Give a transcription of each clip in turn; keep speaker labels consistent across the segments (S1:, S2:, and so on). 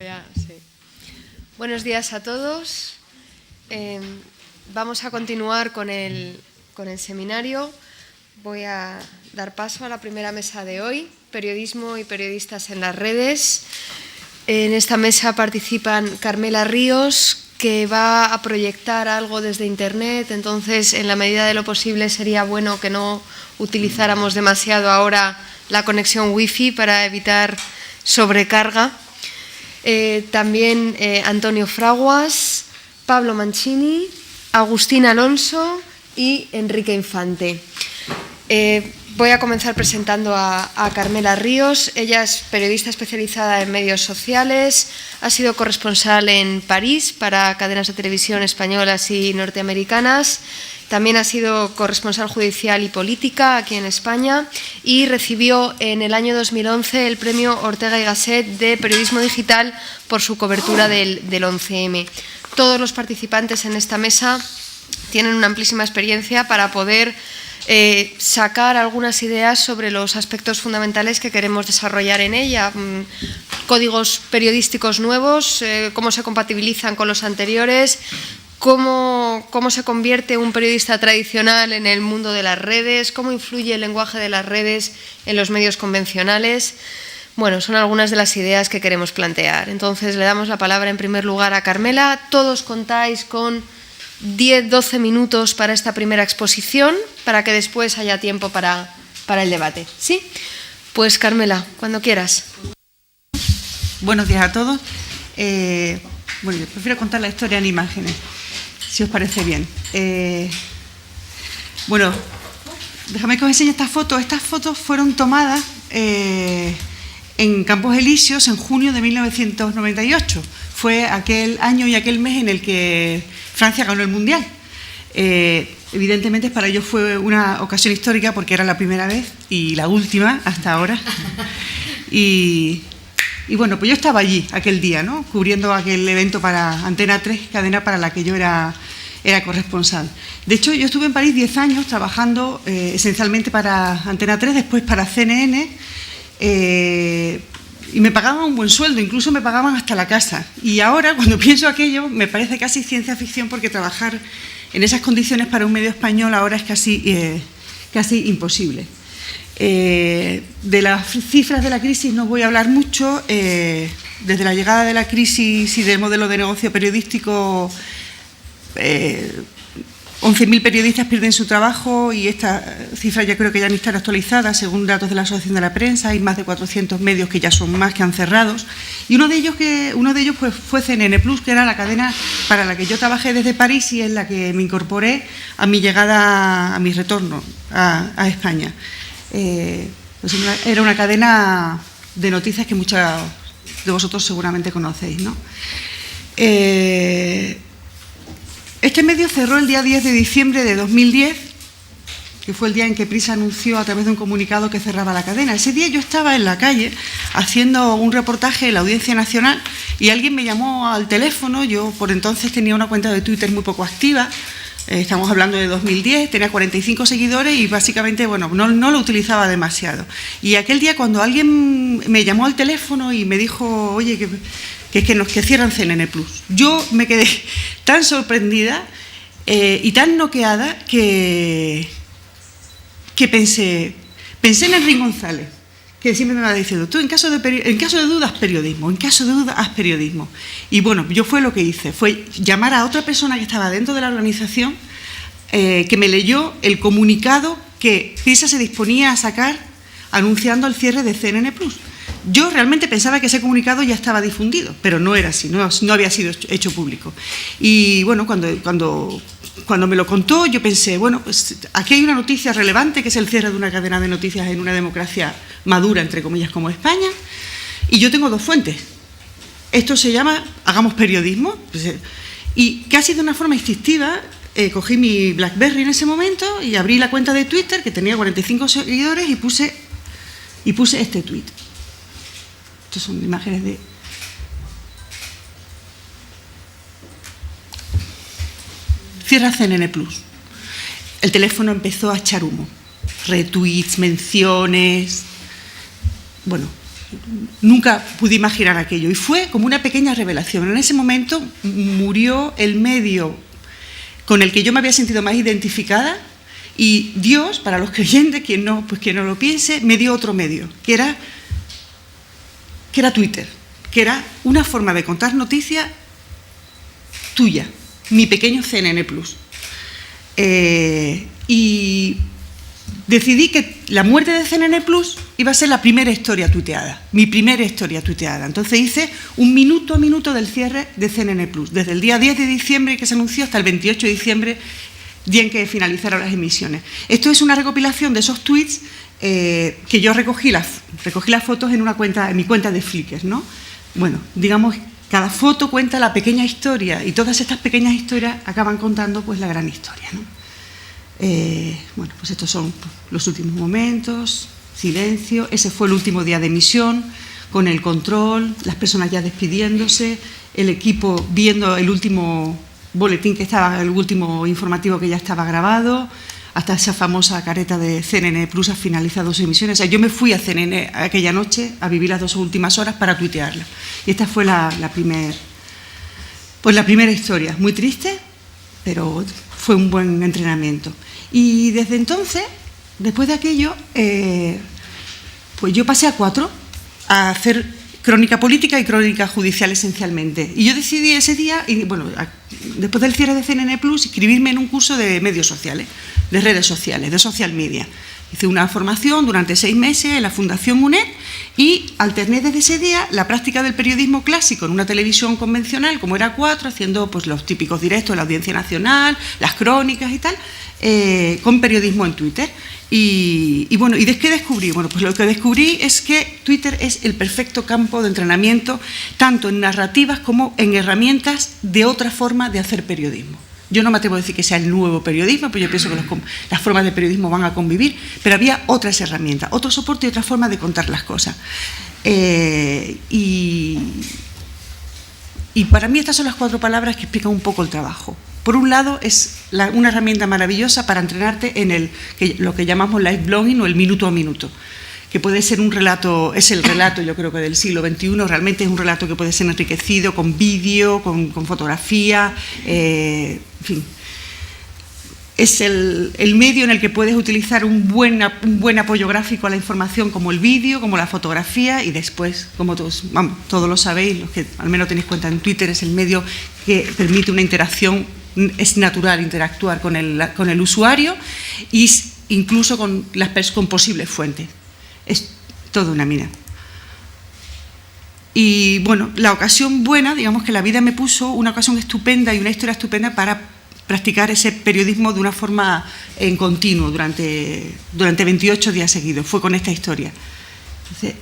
S1: Sí. Buenos días a todos. Vamos a continuar con el seminario. Voy a dar paso a la primera mesa de hoy, periodismo y periodistas en las redes. En esta mesa participan Carmela Ríos, que va a proyectar algo desde Internet, entonces en la medida de lo posible sería bueno que no utilizáramos demasiado ahora la conexión wifi para evitar sobrecarga. También Antonio Fraguas, Pablo Mancini, Agustín Alonso y Enrique Infante. Voy a comenzar presentando a Carmela Ríos. Ella es periodista especializada en medios sociales, ha sido corresponsal en París para cadenas de televisión españolas y norteamericanas. También ha sido corresponsal judicial y política aquí en España y recibió en el año 2011 el premio Ortega y Gasset de Periodismo Digital por su cobertura del 11M. Todos los participantes en esta mesa tienen una amplísima experiencia para poder sacar algunas ideas sobre los aspectos fundamentales que queremos desarrollar en ella, códigos periodísticos nuevos, cómo se compatibilizan con los anteriores, cómo se convierte un periodista tradicional en el mundo de las redes, cómo influye el lenguaje de las redes en los medios convencionales. Bueno, son algunas de las ideas que queremos plantear. Entonces, le damos la palabra en primer lugar a Carmela. Todos contáis con 10-12 minutos para esta primera exposición, para que después haya tiempo para el debate. ¿Sí? Pues Carmela, cuando quieras.
S2: Buenos días a todos. Bueno, yo prefiero contar la historia en imágenes, si os parece bien. Bueno, déjame que os enseñe estas fotos. Estas fotos fueron tomadas en Campos Elíseos en junio de 1998. Fue aquel año y aquel mes en el que Francia ganó el Mundial. Evidentemente para ellos fue una ocasión histórica porque era la primera vez y la última hasta ahora. Y bueno, pues yo estaba allí aquel día, ¿no?, cubriendo aquel evento para Antena 3, cadena para la que yo era corresponsal. De hecho, yo estuve en París 10 años trabajando esencialmente para Antena 3, después para CNN, y me pagaban un buen sueldo, incluso me pagaban hasta la casa. Y ahora, cuando pienso aquello, me parece casi ciencia ficción porque trabajar en esas condiciones para un medio español ahora es casi imposible. De las cifras de la crisis no voy a hablar mucho. Desde la llegada de la crisis y del modelo de negocio periodístico, 11.000 periodistas pierden su trabajo y esta cifra ya creo que ya ni están actualizadas. Según datos de la Asociación de la Prensa, hay más de 400 medios que ya son más, que han cerrado. Y uno de ellos pues, fue CNN Plus, que era la cadena para la que yo trabajé desde París y en la que me incorporé a mi llegada, a mi retorno a España. Pues era una cadena de noticias que muchos de vosotros seguramente conocéis, ¿no? Este medio cerró el día 10 de diciembre de 2010, que fue el día en que Prisa anunció a través de un comunicado que cerraba la cadena. Ese día yo estaba en la calle haciendo un reportaje en la Audiencia Nacional y alguien me llamó al teléfono. Yo por entonces tenía una cuenta de Twitter muy poco activa, estamos hablando de 2010, tenía 45 seguidores y básicamente, bueno, no lo utilizaba demasiado. Y aquel día cuando alguien me llamó al teléfono y me dijo, oye, que cierran CNN Plus, yo me quedé tan sorprendida y tan noqueada que pensé en Enrique González, que siempre me va diciendo, tú en caso de dudas, periodismo, en caso de dudas, haz periodismo. Y bueno, yo fue lo que hice, fue llamar a otra persona que estaba dentro de la organización, que me leyó el comunicado que Prisa se disponía a sacar anunciando el cierre de CNN Plus. Yo realmente pensaba que ese comunicado ya estaba difundido, pero no era así, no había sido hecho público. Y bueno, cuando me lo contó, yo pensé, bueno, pues aquí hay una noticia relevante, que es el cierre de una cadena de noticias en una democracia madura, entre comillas, como España, y yo tengo dos fuentes. Esto se llama Hagamos Periodismo, y casi de una forma instintiva cogí mi BlackBerry en ese momento y abrí la cuenta de Twitter, que tenía 45 seguidores, y puse este tuit. Estas son imágenes de... Cierra CNN Plus. El teléfono empezó a echar humo. Retweets, menciones... Bueno, nunca pude imaginar aquello. Y fue como una pequeña revelación. En ese momento murió el medio con el que yo me había sentido más identificada, y Dios, para los creyentes, quien no lo piense, me dio otro medio, que era Twitter, que era una forma de contar noticias tuya, mi pequeño CNN Plus. Y decidí que la muerte de CNN Plus iba a ser la primera historia tuiteada, mi primera historia tuiteada. Entonces hice un minuto a minuto del cierre de CNN Plus, desde el día 10 de diciembre que se anunció hasta el 28 de diciembre, día en que finalizaron las emisiones. Esto es una recopilación de esos tweets que yo recogí las fotos en mi cuenta de Flickr, ¿no? Bueno, digamos, cada foto cuenta la pequeña historia, y todas estas pequeñas historias acaban contando pues la gran historia, ¿no? Bueno, pues estos son los últimos momentos, silencio, ese fue el último día de emisión, con el control, las personas ya despidiéndose, el equipo viendo el último boletín el último informativo que ya estaba grabado, hasta esa famosa careta de CNN Plus ha finalizado sus emisiones. O sea, yo me fui a CNN aquella noche a vivir las 2 últimas horas para tuitearla. Y esta fue la primera historia, muy triste, pero fue un buen entrenamiento. Y desde entonces, después de aquello, pues yo pasé a 4, a hacer crónica política y crónica judicial esencialmente. Y yo decidí ese día, después del cierre de CNN Plus, inscribirme en un curso de medios sociales, de redes sociales, de social media. Hice una formación durante 6 meses en la Fundación UNED y alterné desde ese día la práctica del periodismo clásico en una televisión convencional, como era 4, haciendo pues los típicos directos de la Audiencia Nacional, las crónicas y tal, con periodismo en Twitter. ¿Y de qué descubrí? Bueno, pues lo que descubrí es que Twitter es el perfecto campo de entrenamiento, tanto en narrativas como en herramientas de otra forma de hacer periodismo. Yo no me atrevo a decir que sea el nuevo periodismo, pues yo pienso que las formas de periodismo van a convivir, pero había otras herramientas, otro soporte y otra forma de contar las cosas. Y para mí estas son las 4 palabras que explican un poco el trabajo. Por un lado, es una herramienta maravillosa para entrenarte en lo que llamamos live blogging o el minuto a minuto, que puede ser un relato, es el relato yo creo que del siglo XXI, realmente es un relato que puede ser enriquecido con vídeo, con fotografía, en fin. Es el medio en el que puedes utilizar un buen apoyo gráfico a la información, como el vídeo, como la fotografía, y después, como todos lo sabéis, los que al menos tenéis cuenta en Twitter, es el medio que permite una interacción, es natural interactuar con el usuario, y incluso con posibles fuentes. Es toda una mina. Y bueno, la ocasión buena, digamos que la vida me puso una ocasión estupenda y una historia estupenda para practicar ese periodismo de una forma en continuo durante 28 días seguidos. Fue con esta historia. Entonces,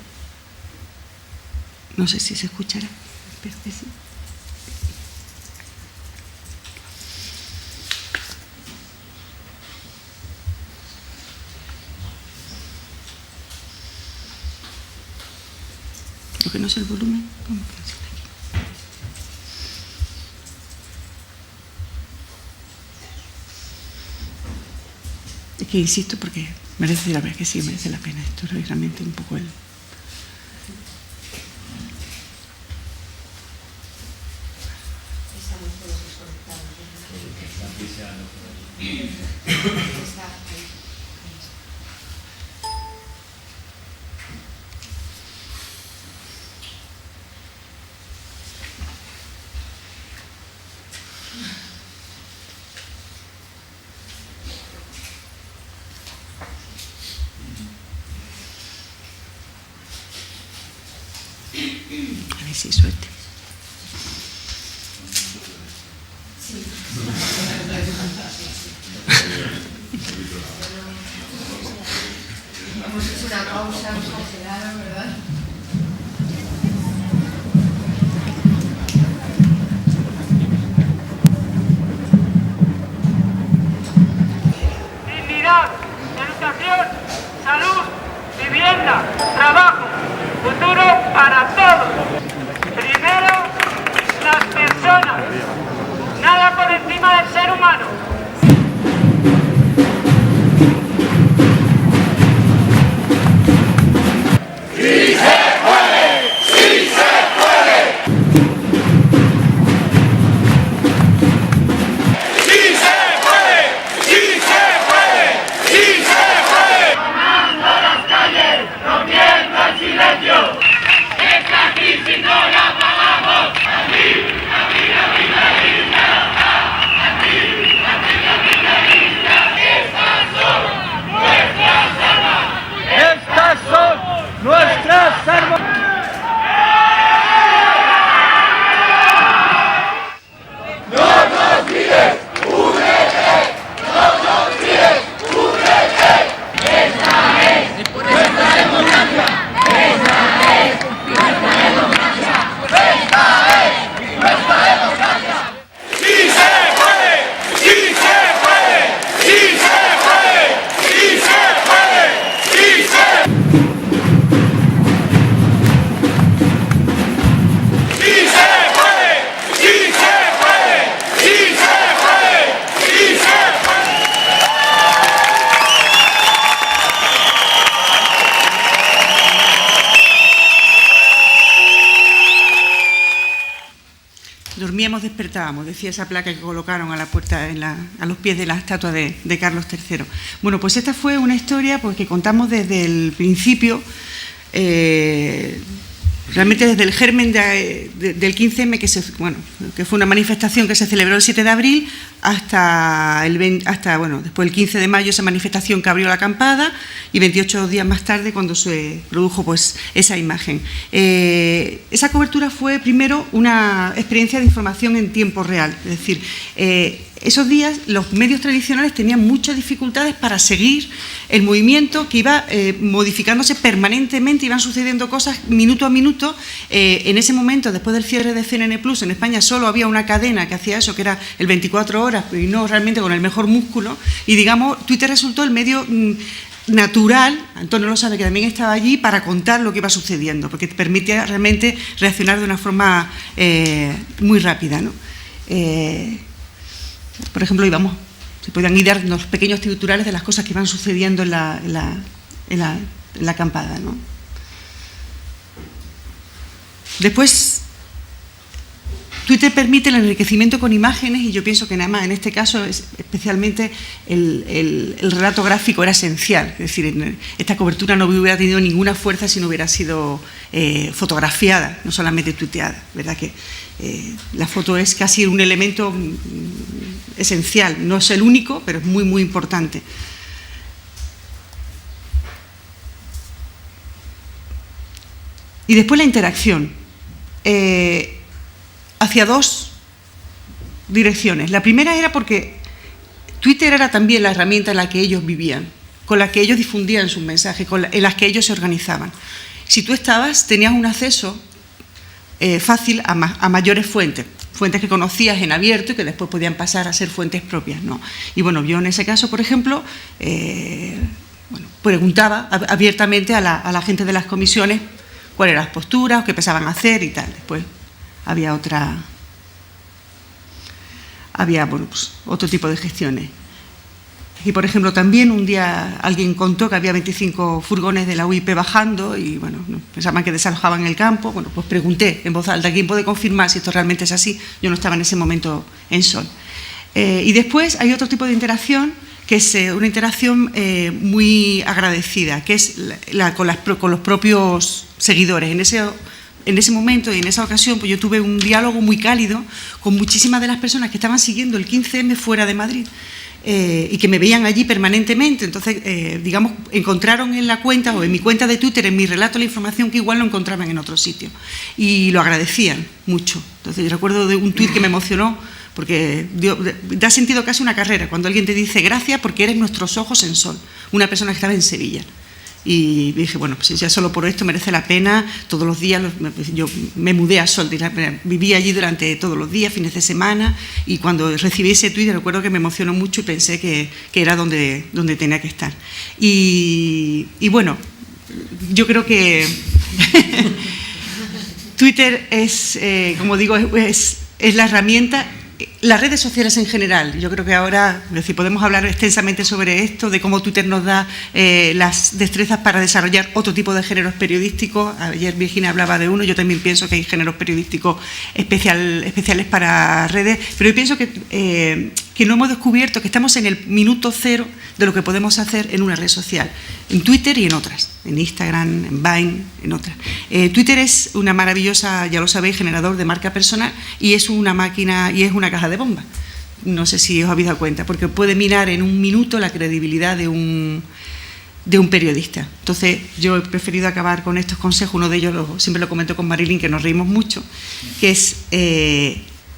S2: no sé si se escuchará. Espero que sí. Lo que no es el volumen, ¿cómo funciona aquí? Es que insisto porque merece la pena, que sí merece la pena. Esto es realmente un poco el... A ver si suerte.
S1: Hemos hecho una pausa, nos cancelaron, ¿verdad?
S3: Dignidad, educación, salud, vivienda, trabajo, futuro para todos. Primero, las personas, nada por encima del ser humano.
S4: ¡Sí!
S2: dormíamos, despertábamos, decía esa placa que colocaron a la puerta, a los pies de la estatua de Carlos III. Bueno, pues esta fue una historia pues, que contamos desde el principio, realmente desde el germen del 15M, que fue una manifestación que se celebró el 7 de abril, hasta después el 15 de mayo, esa manifestación que abrió la acampada, y 28 días más tarde cuando se produjo pues, esa imagen. Esa cobertura fue primero una experiencia de información en tiempo real, es decir, esos días los medios tradicionales tenían muchas dificultades para seguir el movimiento que iba modificándose permanentemente, iban sucediendo cosas minuto a minuto. En ese momento, después del cierre de CNN Plus, en España solo había una cadena que hacía eso, que era el 24 horas, y no realmente con el mejor músculo, y digamos, Twitter resultó el medio natural, Antonio lo sabe que también estaba allí, para contar lo que iba sucediendo, porque te permitía realmente reaccionar de una forma muy rápida, ¿no? Por ejemplo, se podían idear los pequeños titulares de las cosas que iban sucediendo en la acampada, ¿no? Después, Twitter permite el enriquecimiento con imágenes, y yo pienso que nada más en este caso especialmente el relato gráfico era esencial. Es decir, esta cobertura no hubiera tenido ninguna fuerza si no hubiera sido fotografiada, no solamente tuiteada, ¿verdad? Que la foto es casi un elemento esencial, no es el único, pero es muy, muy importante. Y después la interacción. Hacia dos direcciones. La primera era porque Twitter era también la herramienta en la que ellos vivían, con la que ellos difundían sus mensajes, en las que ellos se organizaban. Si tú tenías un acceso fácil a mayores fuentes que conocías en abierto y que después podían pasar a ser fuentes propias, ¿no? Y bueno, yo en ese caso, por ejemplo, preguntaba abiertamente a la gente de las comisiones cuáles eran las posturas, qué pensaban hacer y tal. Después había otro tipo de gestiones. Y, por ejemplo, también un día alguien contó que había 25 furgones de la UIP bajando y, bueno, pensaban que desalojaban el campo. Bueno, pues pregunté en voz alta, ¿quién puede confirmar si esto realmente es así? Yo no estaba en ese momento en Sol. Y después hay otro tipo de interacción, que es una interacción muy agradecida, que es con los propios seguidores. En ese momento y en esa ocasión, pues yo tuve un diálogo muy cálido con muchísimas de las personas que estaban siguiendo el 15M fuera de Madrid y que me veían allí permanentemente. Entonces, digamos, encontraron en la cuenta o en mi cuenta de Twitter, en mi relato, la información que igual no encontraban en otro sitio. Y lo agradecían mucho. Entonces, yo recuerdo de un tuit que me emocionó, porque da sentido casi una carrera, cuando alguien te dice gracias porque eres nuestros ojos en Sol, una persona que estaba en Sevilla. Y dije, bueno, pues ya solo por esto merece la pena. Todos los días, yo me mudé a Sol, viví allí durante todos los días, fines de semana, y cuando recibí ese tuit recuerdo que me emocionó mucho y pensé que era donde tenía que estar. Y bueno, yo creo que Twitter es, como digo, es la herramienta. Las redes sociales en general, yo creo que ahora, es decir, podemos hablar extensamente sobre esto, de cómo Twitter nos da las destrezas para desarrollar otro tipo de géneros periodísticos. Ayer Virginia hablaba de uno, yo también pienso que hay géneros periodísticos especiales para redes, pero yo pienso que no hemos descubierto que estamos en el minuto cero de lo que podemos hacer en una red social, en Twitter y en otras, en Instagram, en Vine, en otras. Twitter es una maravillosa, ya lo sabéis, generador de marca personal, y es una máquina y es una caja de bombas. No sé si os habéis dado cuenta, porque puede minar en un minuto la credibilidad de un periodista. Entonces, yo he preferido acabar con estos consejos. Uno de ellos siempre lo comento con Marilyn, que nos reímos mucho, que es,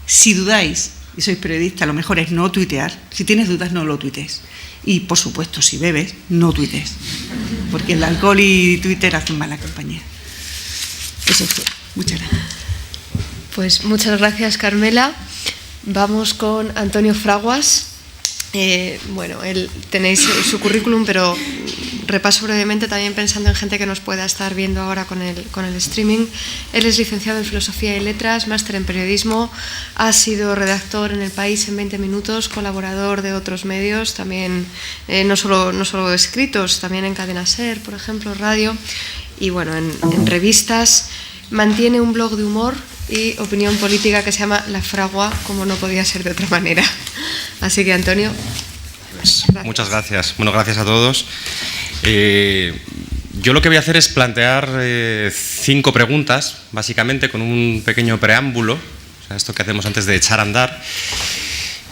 S2: si dudáis y sois periodista, lo mejor es no tuitear. Si tienes dudas, no lo tuitees. Y, por supuesto, si bebes, no tuitees, porque el alcohol y Twitter hacen mala compañía. Eso es todo. Muchas gracias.
S1: Pues muchas gracias, Carmela. Vamos con Antonio Fraguas. Bueno, tenéis su currículum, pero repaso brevemente también pensando en gente que nos pueda estar viendo ahora con el streaming. Él es licenciado en Filosofía y Letras, máster en Periodismo, ha sido redactor en El País en 20 minutos, colaborador de otros medios, también no solo escritos, también en Cadena SER, por ejemplo, radio, y bueno, en revistas. Mantiene un blog de humor y opinión política que se llama La Fragua, como no podía ser de otra manera. Así que, Antonio.
S4: Pues, muchas gracias. Bueno, gracias a todos. Yo lo que voy a hacer es plantear 5 preguntas, básicamente con un pequeño preámbulo, o sea, esto que hacemos antes de echar a andar.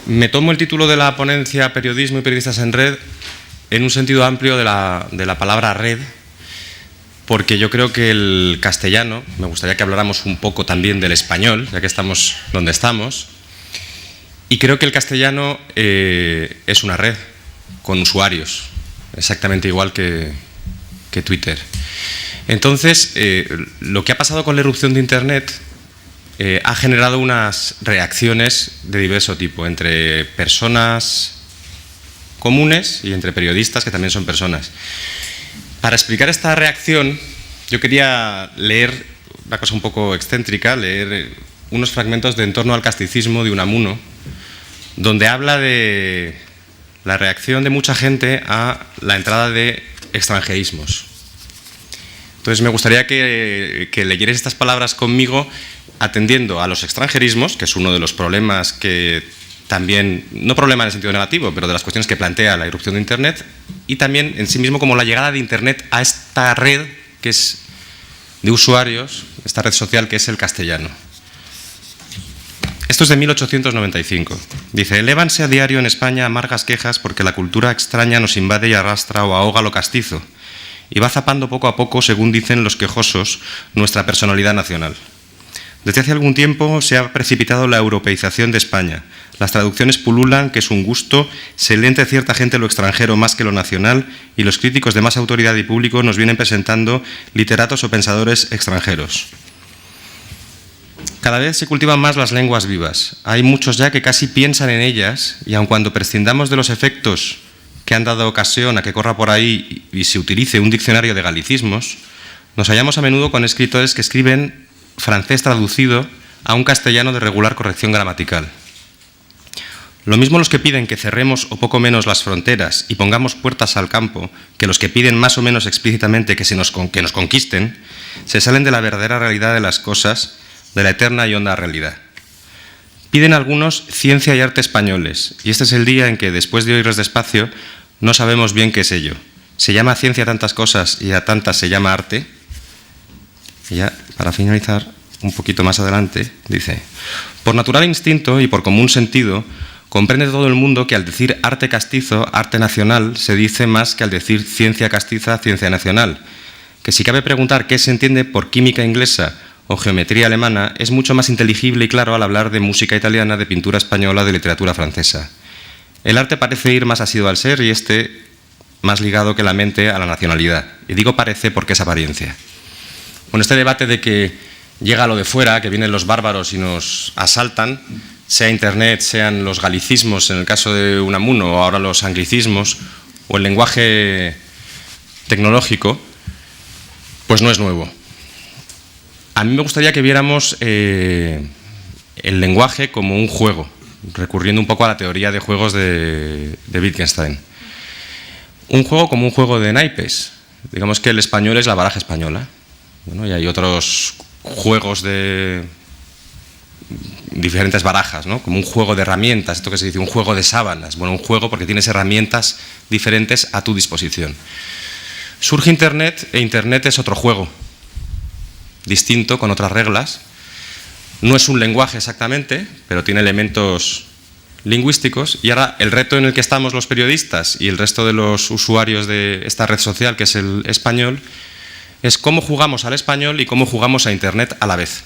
S4: Me tomo el título de la ponencia Periodismo y Periodistas en Red en un sentido amplio de la palabra red, porque yo creo que el castellano, me gustaría que habláramos un poco también del español, ya que estamos donde estamos, y creo que el castellano es una red con usuarios, exactamente igual que Twitter. Entonces, lo que ha pasado con la irrupción de Internet ha generado unas reacciones de diverso tipo, entre personas comunes y entre periodistas que también son personas. Para explicar esta reacción, yo quería leer una cosa un poco excéntrica, leer unos fragmentos de En torno al casticismo de Unamuno, donde habla de la reacción de mucha gente a la entrada de extranjerismos. Entonces me gustaría que leyerais estas palabras conmigo atendiendo a los extranjerismos, que es uno de los problemas que también, no problema en el sentido negativo, pero de las cuestiones que plantea la irrupción de Internet, y también en sí mismo como la llegada de Internet a esta red que es de usuarios, esta red social que es el castellano. Esto es de 1895. Dice: elévanse a diario en España amargas quejas porque la cultura extraña nos invade y arrastra o ahoga lo castizo, y va zapando poco a poco, según dicen los quejosos, nuestra personalidad nacional. Desde hace algún tiempo se ha precipitado la europeización de España. Las traducciones pululan, que es un gusto, se lee entre cierta gente lo extranjero más que lo nacional, y los críticos de más autoridad y público nos vienen presentando literatos o pensadores extranjeros. Cada vez se cultivan más las lenguas vivas. Hay muchos ya que casi piensan en ellas, y aun cuando prescindamos de los efectos que han dado ocasión a que corra por ahí y se utilice un diccionario de galicismos, nos hallamos a menudo con escritores que escriben francés traducido a un castellano de regular corrección gramatical. Lo mismo los que piden que cerremos o poco menos las fronteras y pongamos puertas al campo, que los que piden más o menos explícitamente que nos conquisten, se salen de la verdadera realidad de las cosas, de la eterna y honda realidad. Piden algunos ciencia y arte españoles, y este es el día en que, después de oírles despacio, no sabemos bien qué es ello. ¿Se llama ciencia a tantas cosas y a tantas se llama arte? Y ya, para finalizar, un poquito más adelante, dice: por natural instinto y por común sentido, comprende todo el mundo que al decir arte castizo, arte nacional, se dice más que al decir ciencia castiza, ciencia nacional. Que si cabe preguntar qué se entiende por química inglesa o geometría alemana, es mucho más inteligible y claro al hablar de música italiana, de pintura española, de literatura francesa. El arte parece ir más asido al ser y más ligado que la mente a la nacionalidad. Y digo parece porque es apariencia. Bueno, este debate de que llega lo de fuera, que vienen los bárbaros y nos asaltan, sea Internet, sean los galicismos en el caso de Unamuno, o ahora los anglicismos, o el lenguaje tecnológico, pues no es nuevo. A mí me gustaría que viéramos el lenguaje como un juego, recurriendo un poco a la teoría de juegos de Wittgenstein. Un juego como un juego de naipes. Digamos que el español es la baraja española. Bueno, y hay otros juegos de diferentes barajas, ¿no? Como un juego de herramientas, esto que se dice, un juego de sábanas. Bueno, un juego porque tienes herramientas diferentes a tu disposición. Surge Internet e Internet es otro juego, distinto, con otras reglas. No es un lenguaje exactamente, pero tiene elementos lingüísticos. Y ahora el reto en el que estamos los periodistas y el resto de los usuarios de esta red social, que es el español, es cómo jugamos al español y cómo jugamos a Internet a la vez.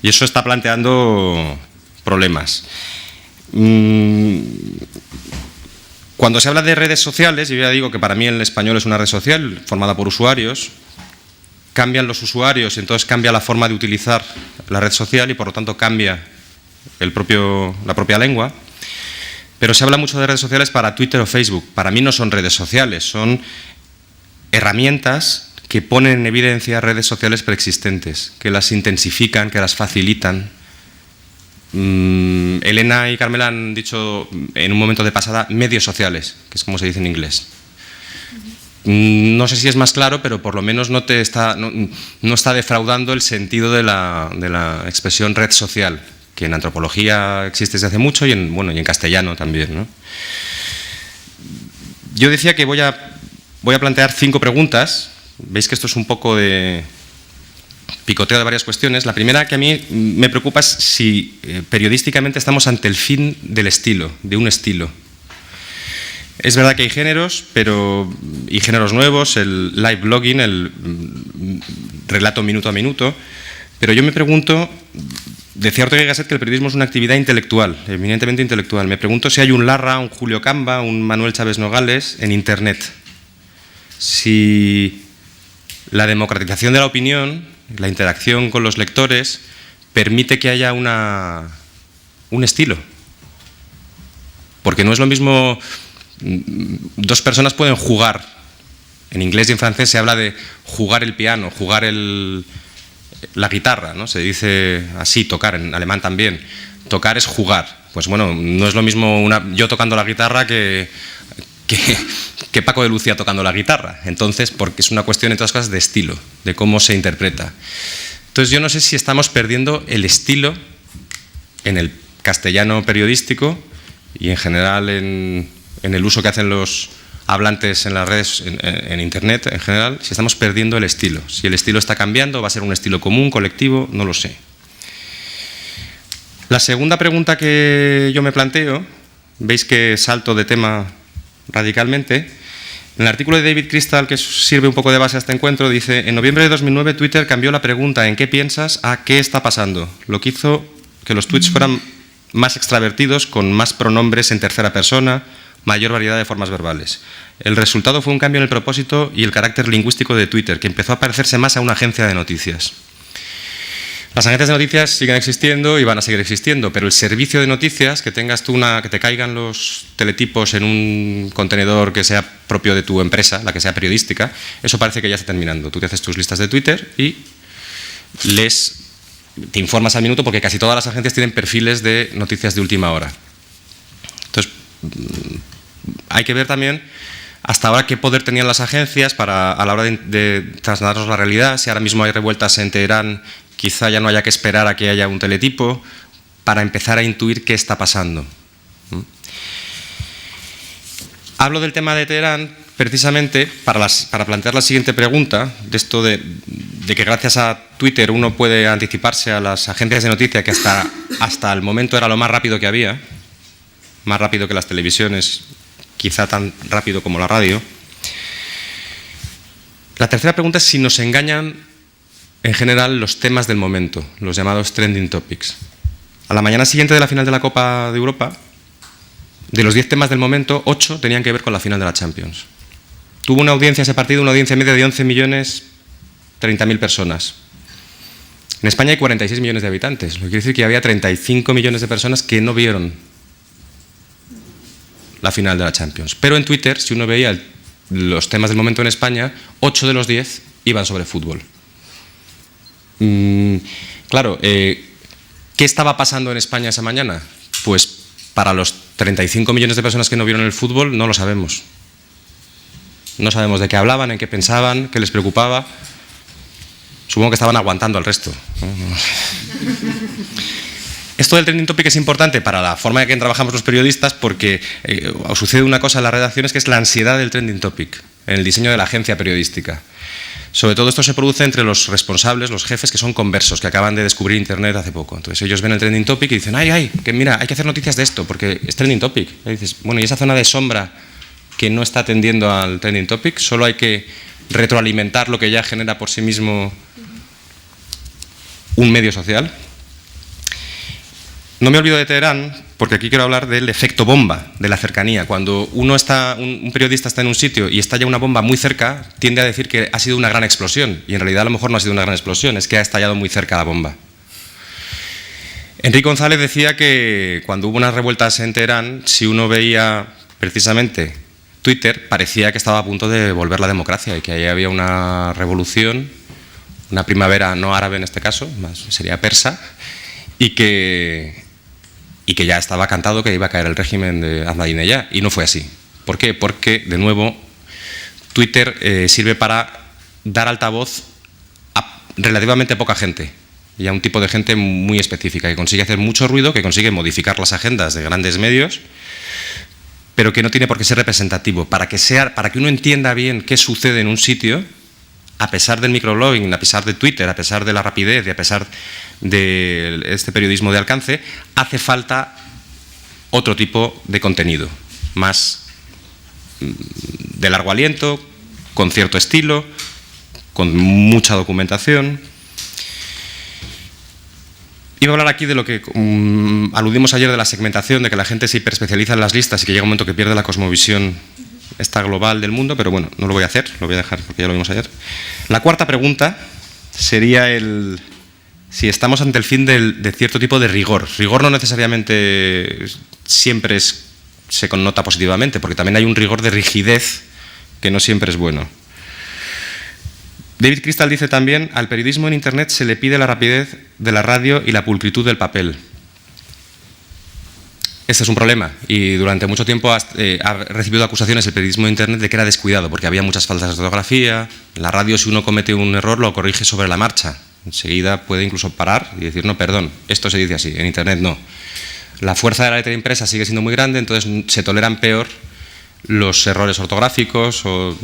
S4: Y eso está planteando problemas. Cuando se habla de redes sociales, yo ya digo que para mí el español es una red social formada por usuarios. Cambian los usuarios y entonces cambia la forma de utilizar la red social y por lo tanto cambia la propia lengua. Pero se habla mucho de redes sociales para Twitter o Facebook. Para mí no son redes sociales, son herramientas que ponen en evidencia redes sociales preexistentes, que las intensifican, que las facilitan. Elena y Carmela han dicho en un momento de pasada medios sociales, que es como se dice en inglés. no sé si es más claro, pero por lo menos no está defraudando el sentido de la expresión red social, que en antropología existe desde hace mucho y en castellano también, ¿no? Yo decía que voy a plantear 5 preguntas. Veis que esto es un poco de picoteo de varias cuestiones. La primera que a mí me preocupa es si periodísticamente estamos ante el fin del estilo, de un estilo. Es verdad que hay géneros, y géneros nuevos, el live blogging, el relato minuto a minuto, pero yo me pregunto, decía Ortega y Gasset que el periodismo es una actividad intelectual, eminentemente intelectual. Me pregunto si hay un Larra, un Julio Camba, un Manuel Chávez Nogales en Internet. Si la democratización de la opinión, la interacción con los lectores, permite que haya un estilo. Porque no es lo mismo. 2 personas pueden jugar. En inglés y en francés se habla de jugar el piano, jugar la guitarra, ¿no? Se dice así, tocar, en alemán también. Tocar es jugar. Pues bueno, no es lo mismo yo tocando la guitarra que Paco de Lucía tocando la guitarra. Entonces, porque es una cuestión, entre otras cosas, de estilo, de cómo se interpreta. Entonces, yo no sé si estamos perdiendo el estilo en el castellano periodístico y en general en el uso que hacen los hablantes en las redes, en Internet en general, si estamos perdiendo el estilo. Si el estilo está cambiando, va a ser un estilo común, colectivo, no lo sé. La segunda pregunta que yo me planteo, veis que salto de tema radicalmente. En el artículo de David Crystal, que sirve un poco de base a este encuentro, dice: en noviembre de 2009 Twitter cambió la pregunta ¿en qué piensas? A ¿qué está pasando? Lo que hizo que los tweets fueran más extravertidos, con más pronombres en tercera persona, mayor variedad de formas verbales. El resultado fue un cambio en el propósito y el carácter lingüístico de Twitter, que empezó a parecerse más a una agencia de noticias. Las agencias de noticias siguen existiendo y van a seguir existiendo, pero el servicio de noticias, que tengas tú que te caigan los teletipos en un contenedor que sea propio de tu empresa, la que sea periodística, eso parece que ya está terminando. Tú te haces tus listas de Twitter y te informas al minuto, porque casi todas las agencias tienen perfiles de noticias de última hora. Entonces, hay que ver también hasta ahora qué poder tenían las agencias a la hora de trasladarnos la realidad. Si ahora mismo hay revueltas en Teherán, quizá ya no haya que esperar a que haya un teletipo para empezar a intuir qué está pasando. Hablo del tema de Teherán precisamente para plantear la siguiente pregunta, de esto de que gracias a Twitter uno puede anticiparse a las agencias de noticias, que hasta el momento era lo más rápido que había, más rápido que las televisiones, quizá tan rápido como la radio. La tercera pregunta es si nos engañan en general los temas del momento, los llamados trending topics. A la mañana siguiente de la final de la Copa de Europa, de los 10 temas del momento, 8 tenían que ver con la final de la Champions. Tuvo una audiencia ese partido, una audiencia media de 11.030.000 personas. En España hay 46 millones de habitantes, lo que quiere decir que había 35 millones de personas que no vieron la final de la Champions. Pero en Twitter, si uno veía los temas del momento en España, 8 de los 10 iban sobre fútbol. Claro, ¿qué estaba pasando en España esa mañana? Pues para los 35 millones de personas que no vieron el fútbol, no lo sabemos. No sabemos de qué hablaban, en qué pensaban, qué les preocupaba. Supongo que estaban aguantando al resto. Esto del trending topic es importante para la forma en que trabajamos los periodistas, porque sucede una cosa en las redacciones, que es la ansiedad del trending topic en el diseño de la agencia periodística. Sobre todo esto se produce entre los responsables, los jefes, que son conversos, que acaban de descubrir Internet hace poco. Entonces ellos ven el trending topic y dicen, que mira, hay que hacer noticias de esto, porque es trending topic. Y dices, bueno, y esa zona de sombra que no está atendiendo al trending topic, solo hay que retroalimentar lo que ya genera por sí mismo un medio social. No me olvido de Teherán, porque aquí quiero hablar del efecto bomba, de la cercanía. Cuando un periodista está en un sitio y estalla una bomba muy cerca, tiende a decir que ha sido una gran explosión, y en realidad a lo mejor no ha sido una gran explosión, es que ha estallado muy cerca la bomba. Enrique González decía que cuando hubo unas revueltas en Teherán, si uno veía precisamente Twitter, parecía que estaba a punto de volver la democracia y que ahí había una revolución, una primavera no árabe en este caso, más sería persa, y que ya estaba cantado que iba a caer el régimen de Ahmadinejad, y no fue así. ¿Por qué? Porque, de nuevo, Twitter sirve para dar altavoz a relativamente poca gente y a un tipo de gente muy específica que consigue hacer mucho ruido, que consigue modificar las agendas de grandes medios, pero que no tiene por qué ser representativo. Para que uno entienda bien qué sucede en un sitio, a pesar del microblogging, a pesar de Twitter, a pesar de la rapidez y a pesar de este periodismo de alcance, hace falta otro tipo de contenido, más de largo aliento, con cierto estilo, con mucha documentación. Iba a hablar aquí de lo que aludimos ayer de la segmentación, de que la gente se hiperespecializa en las listas y que llega un momento que pierde la cosmovisión esta global del mundo, pero bueno, no lo voy a hacer, lo voy a dejar porque ya lo vimos ayer. La cuarta pregunta sería si estamos ante el fin de cierto tipo de rigor. Rigor no necesariamente siempre se connota positivamente, porque también hay un rigor de rigidez que no siempre es bueno. David Crystal dice también: al periodismo en Internet se le pide la rapidez de la radio y la pulcritud del papel. Este es un problema y durante mucho tiempo ha recibido acusaciones el periodismo de Internet de que era descuidado porque había muchas faltas de ortografía. En la radio, si uno comete un error, lo corrige sobre la marcha. Enseguida puede incluso parar y decir: no, perdón, esto se dice así, en Internet no. La fuerza de la letra impresa sigue siendo muy grande, entonces se toleran peor los errores ortográficos o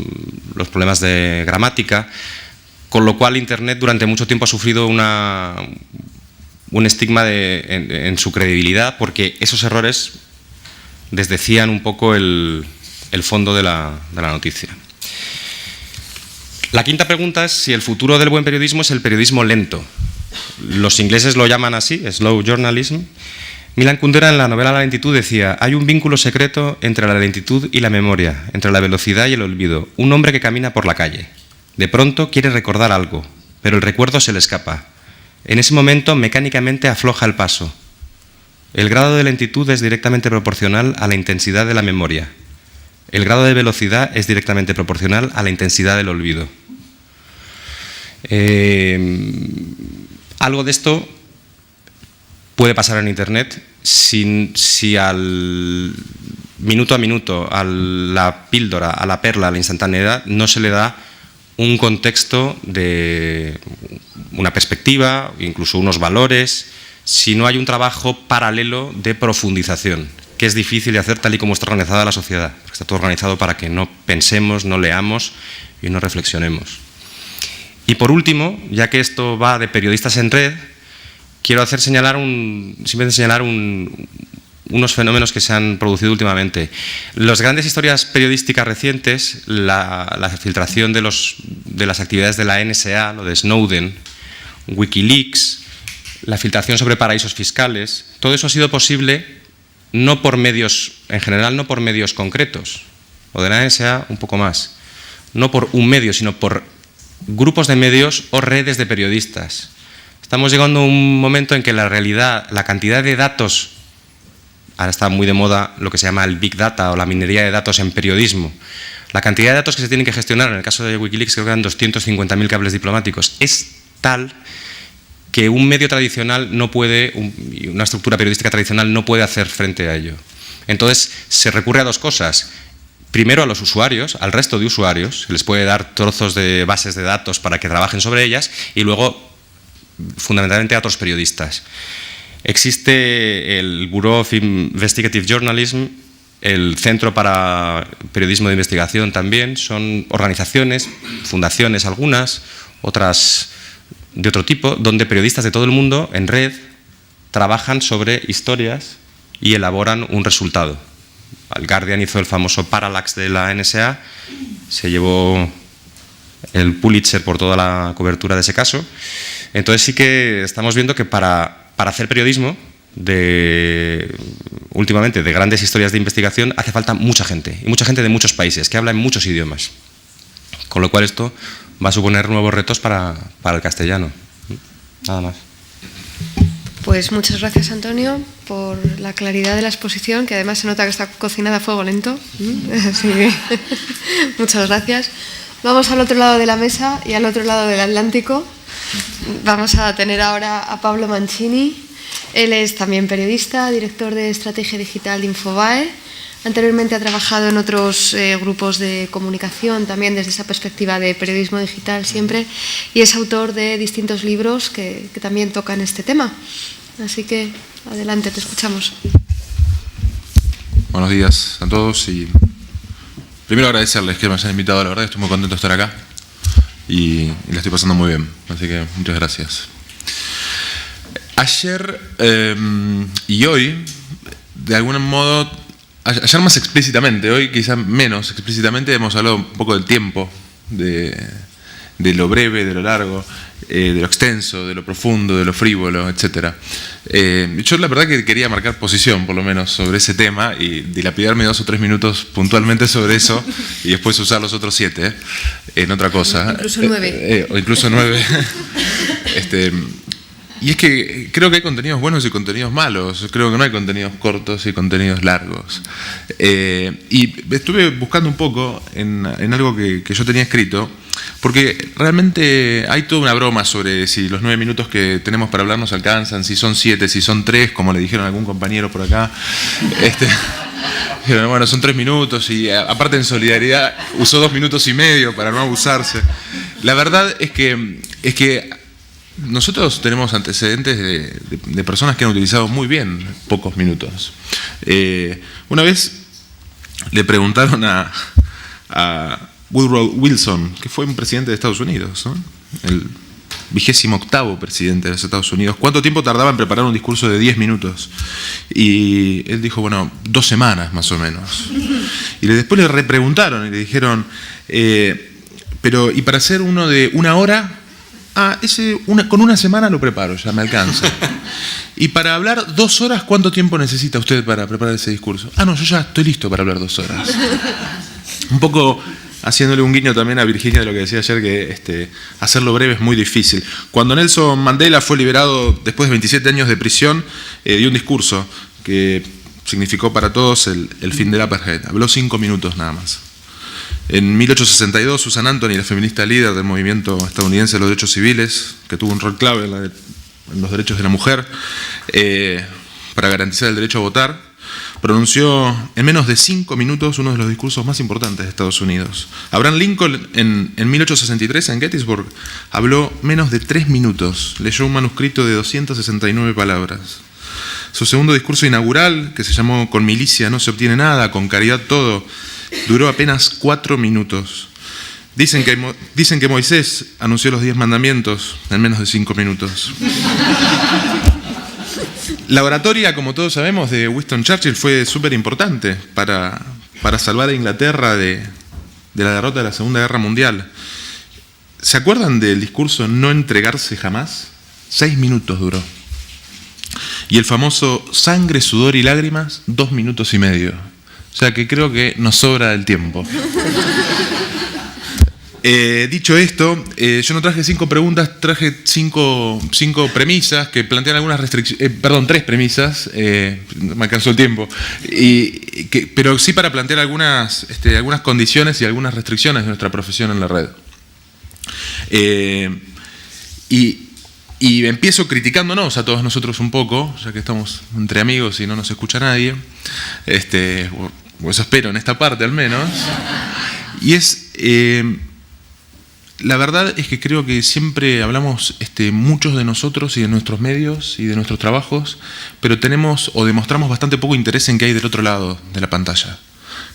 S4: los problemas de gramática, con lo cual Internet durante mucho tiempo ha sufrido un estigma en su credibilidad, porque esos errores desdecían un poco el fondo de la noticia. La quinta pregunta es si el futuro del buen periodismo es el periodismo lento. Los ingleses lo llaman así, slow journalism. Milan Kundera, en la novela La lentitud, decía: hay un vínculo secreto entre la lentitud y la memoria, entre la velocidad y el olvido. Un hombre que camina por la calle. De pronto quiere recordar algo, pero el recuerdo se le escapa. En ese momento, mecánicamente afloja el paso. El grado de lentitud es directamente proporcional a la intensidad de la memoria. El grado de velocidad es directamente proporcional a la intensidad del olvido. Algo de esto puede pasar en Internet si al minuto a minuto, a la píldora, a la perla, a la instantaneidad, no se le da un contexto de una perspectiva, incluso unos valores, si no hay un trabajo paralelo de profundización, que es difícil de hacer tal y como está organizada la sociedad. Está todo organizado para que no pensemos, no leamos y no reflexionemos. Y por último, ya que esto va de periodistas en red, quiero señalar unos fenómenos que se han producido últimamente. Las grandes historias periodísticas recientes, la filtración de las actividades de la NSA, lo de Snowden, Wikileaks, la filtración sobre paraísos fiscales, todo eso ha sido posible no por medios, en general no por medios concretos, lo de la NSA un poco más, no por un medio, sino por grupos de medios o redes de periodistas. Estamos llegando a un momento en que la realidad, la cantidad de datos, ahora está muy de moda lo que se llama el Big Data o la minería de datos en periodismo. La cantidad de datos que se tienen que gestionar, en el caso de Wikileaks creo que eran 250.000 cables diplomáticos, es tal que un medio tradicional no puede, una estructura periodística tradicional no puede hacer frente a ello. Entonces se recurre a dos cosas. Primero a los usuarios, al resto de usuarios, se les puede dar trozos de bases de datos para que trabajen sobre ellas, y luego fundamentalmente a otros periodistas. Existe el Bureau of Investigative Journalism, el Centro para Periodismo de Investigación también, son organizaciones, fundaciones algunas, otras de otro tipo, donde periodistas de todo el mundo en red trabajan sobre historias y elaboran un resultado. El Guardian hizo el famoso Parallax de la NSA, se llevó el Pulitzer por toda la cobertura de ese caso. Entonces sí que estamos viendo que para hacer periodismo últimamente de grandes historias de investigación hace falta mucha gente, y mucha gente de muchos países, que habla en muchos idiomas. Con lo cual esto va a suponer nuevos retos para el castellano. Nada más.
S1: Pues muchas gracias, Antonio, por la claridad de la exposición, que además se nota que está cocinada a fuego lento. Así que muchas gracias. Vamos al otro lado de la mesa y al otro lado del Atlántico. Vamos a tener ahora a Pablo Mancini. Él es también periodista, director de Estrategia Digital de Infobae, Anteriormente ha trabajado en otros grupos de comunicación, también desde esa perspectiva de periodismo digital siempre, y es autor de distintos libros que también tocan este tema. Así que, adelante, te escuchamos.
S5: Buenos días a todos y primero agradecerles que me hayan invitado, la verdad estoy muy contento de estar acá y la estoy pasando muy bien, así que muchas gracias. Ayer y hoy, de algún modo, ayer más explícitamente, hoy quizá menos explícitamente, hemos hablado un poco del tiempo, de lo breve, de lo largo, de lo extenso, de lo profundo, de lo frívolo, etc. Yo la verdad que quería marcar posición, por lo menos, sobre ese tema y dilapidarme 2 o 3 minutos puntualmente sobre eso y después usar los otros 7 en otra cosa.
S1: Incluso 9.
S5: O incluso 9. Y es que creo que hay contenidos buenos y contenidos malos. Creo que no hay contenidos cortos y contenidos largos. Y estuve buscando un poco en algo que yo tenía escrito, porque realmente hay toda una broma sobre si los 9 minutos que tenemos para hablar nos alcanzan, si son 7, si son 3, como le dijeron a algún compañero por acá. Bueno, son 3 minutos y aparte en solidaridad usó 2 minutos y medio para no abusarse. La verdad es que nosotros tenemos antecedentes de personas que han utilizado muy bien pocos minutos. Una vez le preguntaron a Woodrow Wilson, que fue un presidente de Estados Unidos, ¿no? El 28º presidente de los Estados Unidos, ¿cuánto tiempo tardaba en preparar un discurso de 10 minutos? Y él dijo, bueno, 2 semanas más o menos. Y después le repreguntaron y le dijeron, pero ¿y para hacer uno de 1 hora? Con 1 semana lo preparo, ya me alcanza. Y para hablar 2 horas, ¿cuánto tiempo necesita usted para preparar ese discurso? No, yo ya estoy listo para hablar 2 horas. Un poco haciéndole un guiño también a Virginia de lo que decía ayer, que hacerlo breve es muy difícil. Cuando Nelson Mandela fue liberado después de 27 años de prisión, dio un discurso que significó para todos el fin del apartheid. Habló 5 minutos nada más. En 1862, Susan Anthony, la feminista líder del movimiento estadounidense de los derechos civiles, que tuvo un rol clave en los derechos de la mujer, para garantizar el derecho a votar, pronunció en menos de 5 minutos uno de los discursos más importantes de Estados Unidos. Abraham Lincoln, en 1863, en Gettysburg, habló menos de 3 minutos, leyó un manuscrito de 269 palabras. Su segundo discurso inaugural, que se llamó Con milicia no se obtiene nada, con caridad todo, duró apenas 4 minutos. Dicen que Moisés anunció los 10 mandamientos en menos de 5 minutos. La oratoria, como todos sabemos, de Winston Churchill fue súper importante para salvar a Inglaterra de la derrota de la Segunda Guerra Mundial. ¿Se acuerdan del discurso No entregarse jamás? 6 minutos duró. Y el famoso Sangre, sudor y lágrimas, 2 minutos y medio. O sea que creo que nos sobra el tiempo. Dicho esto, yo no traje 5 preguntas, traje 5 premisas que plantean algunas restricciones, 3 premisas, me alcanzó el tiempo, pero sí para plantear algunas condiciones y algunas restricciones de nuestra profesión en la red. Y empiezo criticándonos a todos nosotros un poco, ya que estamos entre amigos y no nos escucha nadie, o eso espero en esta parte al menos, y es... La verdad es que creo que siempre hablamos muchos de nosotros y de nuestros medios y de nuestros trabajos, pero tenemos o demostramos bastante poco interés en qué hay del otro lado de la pantalla,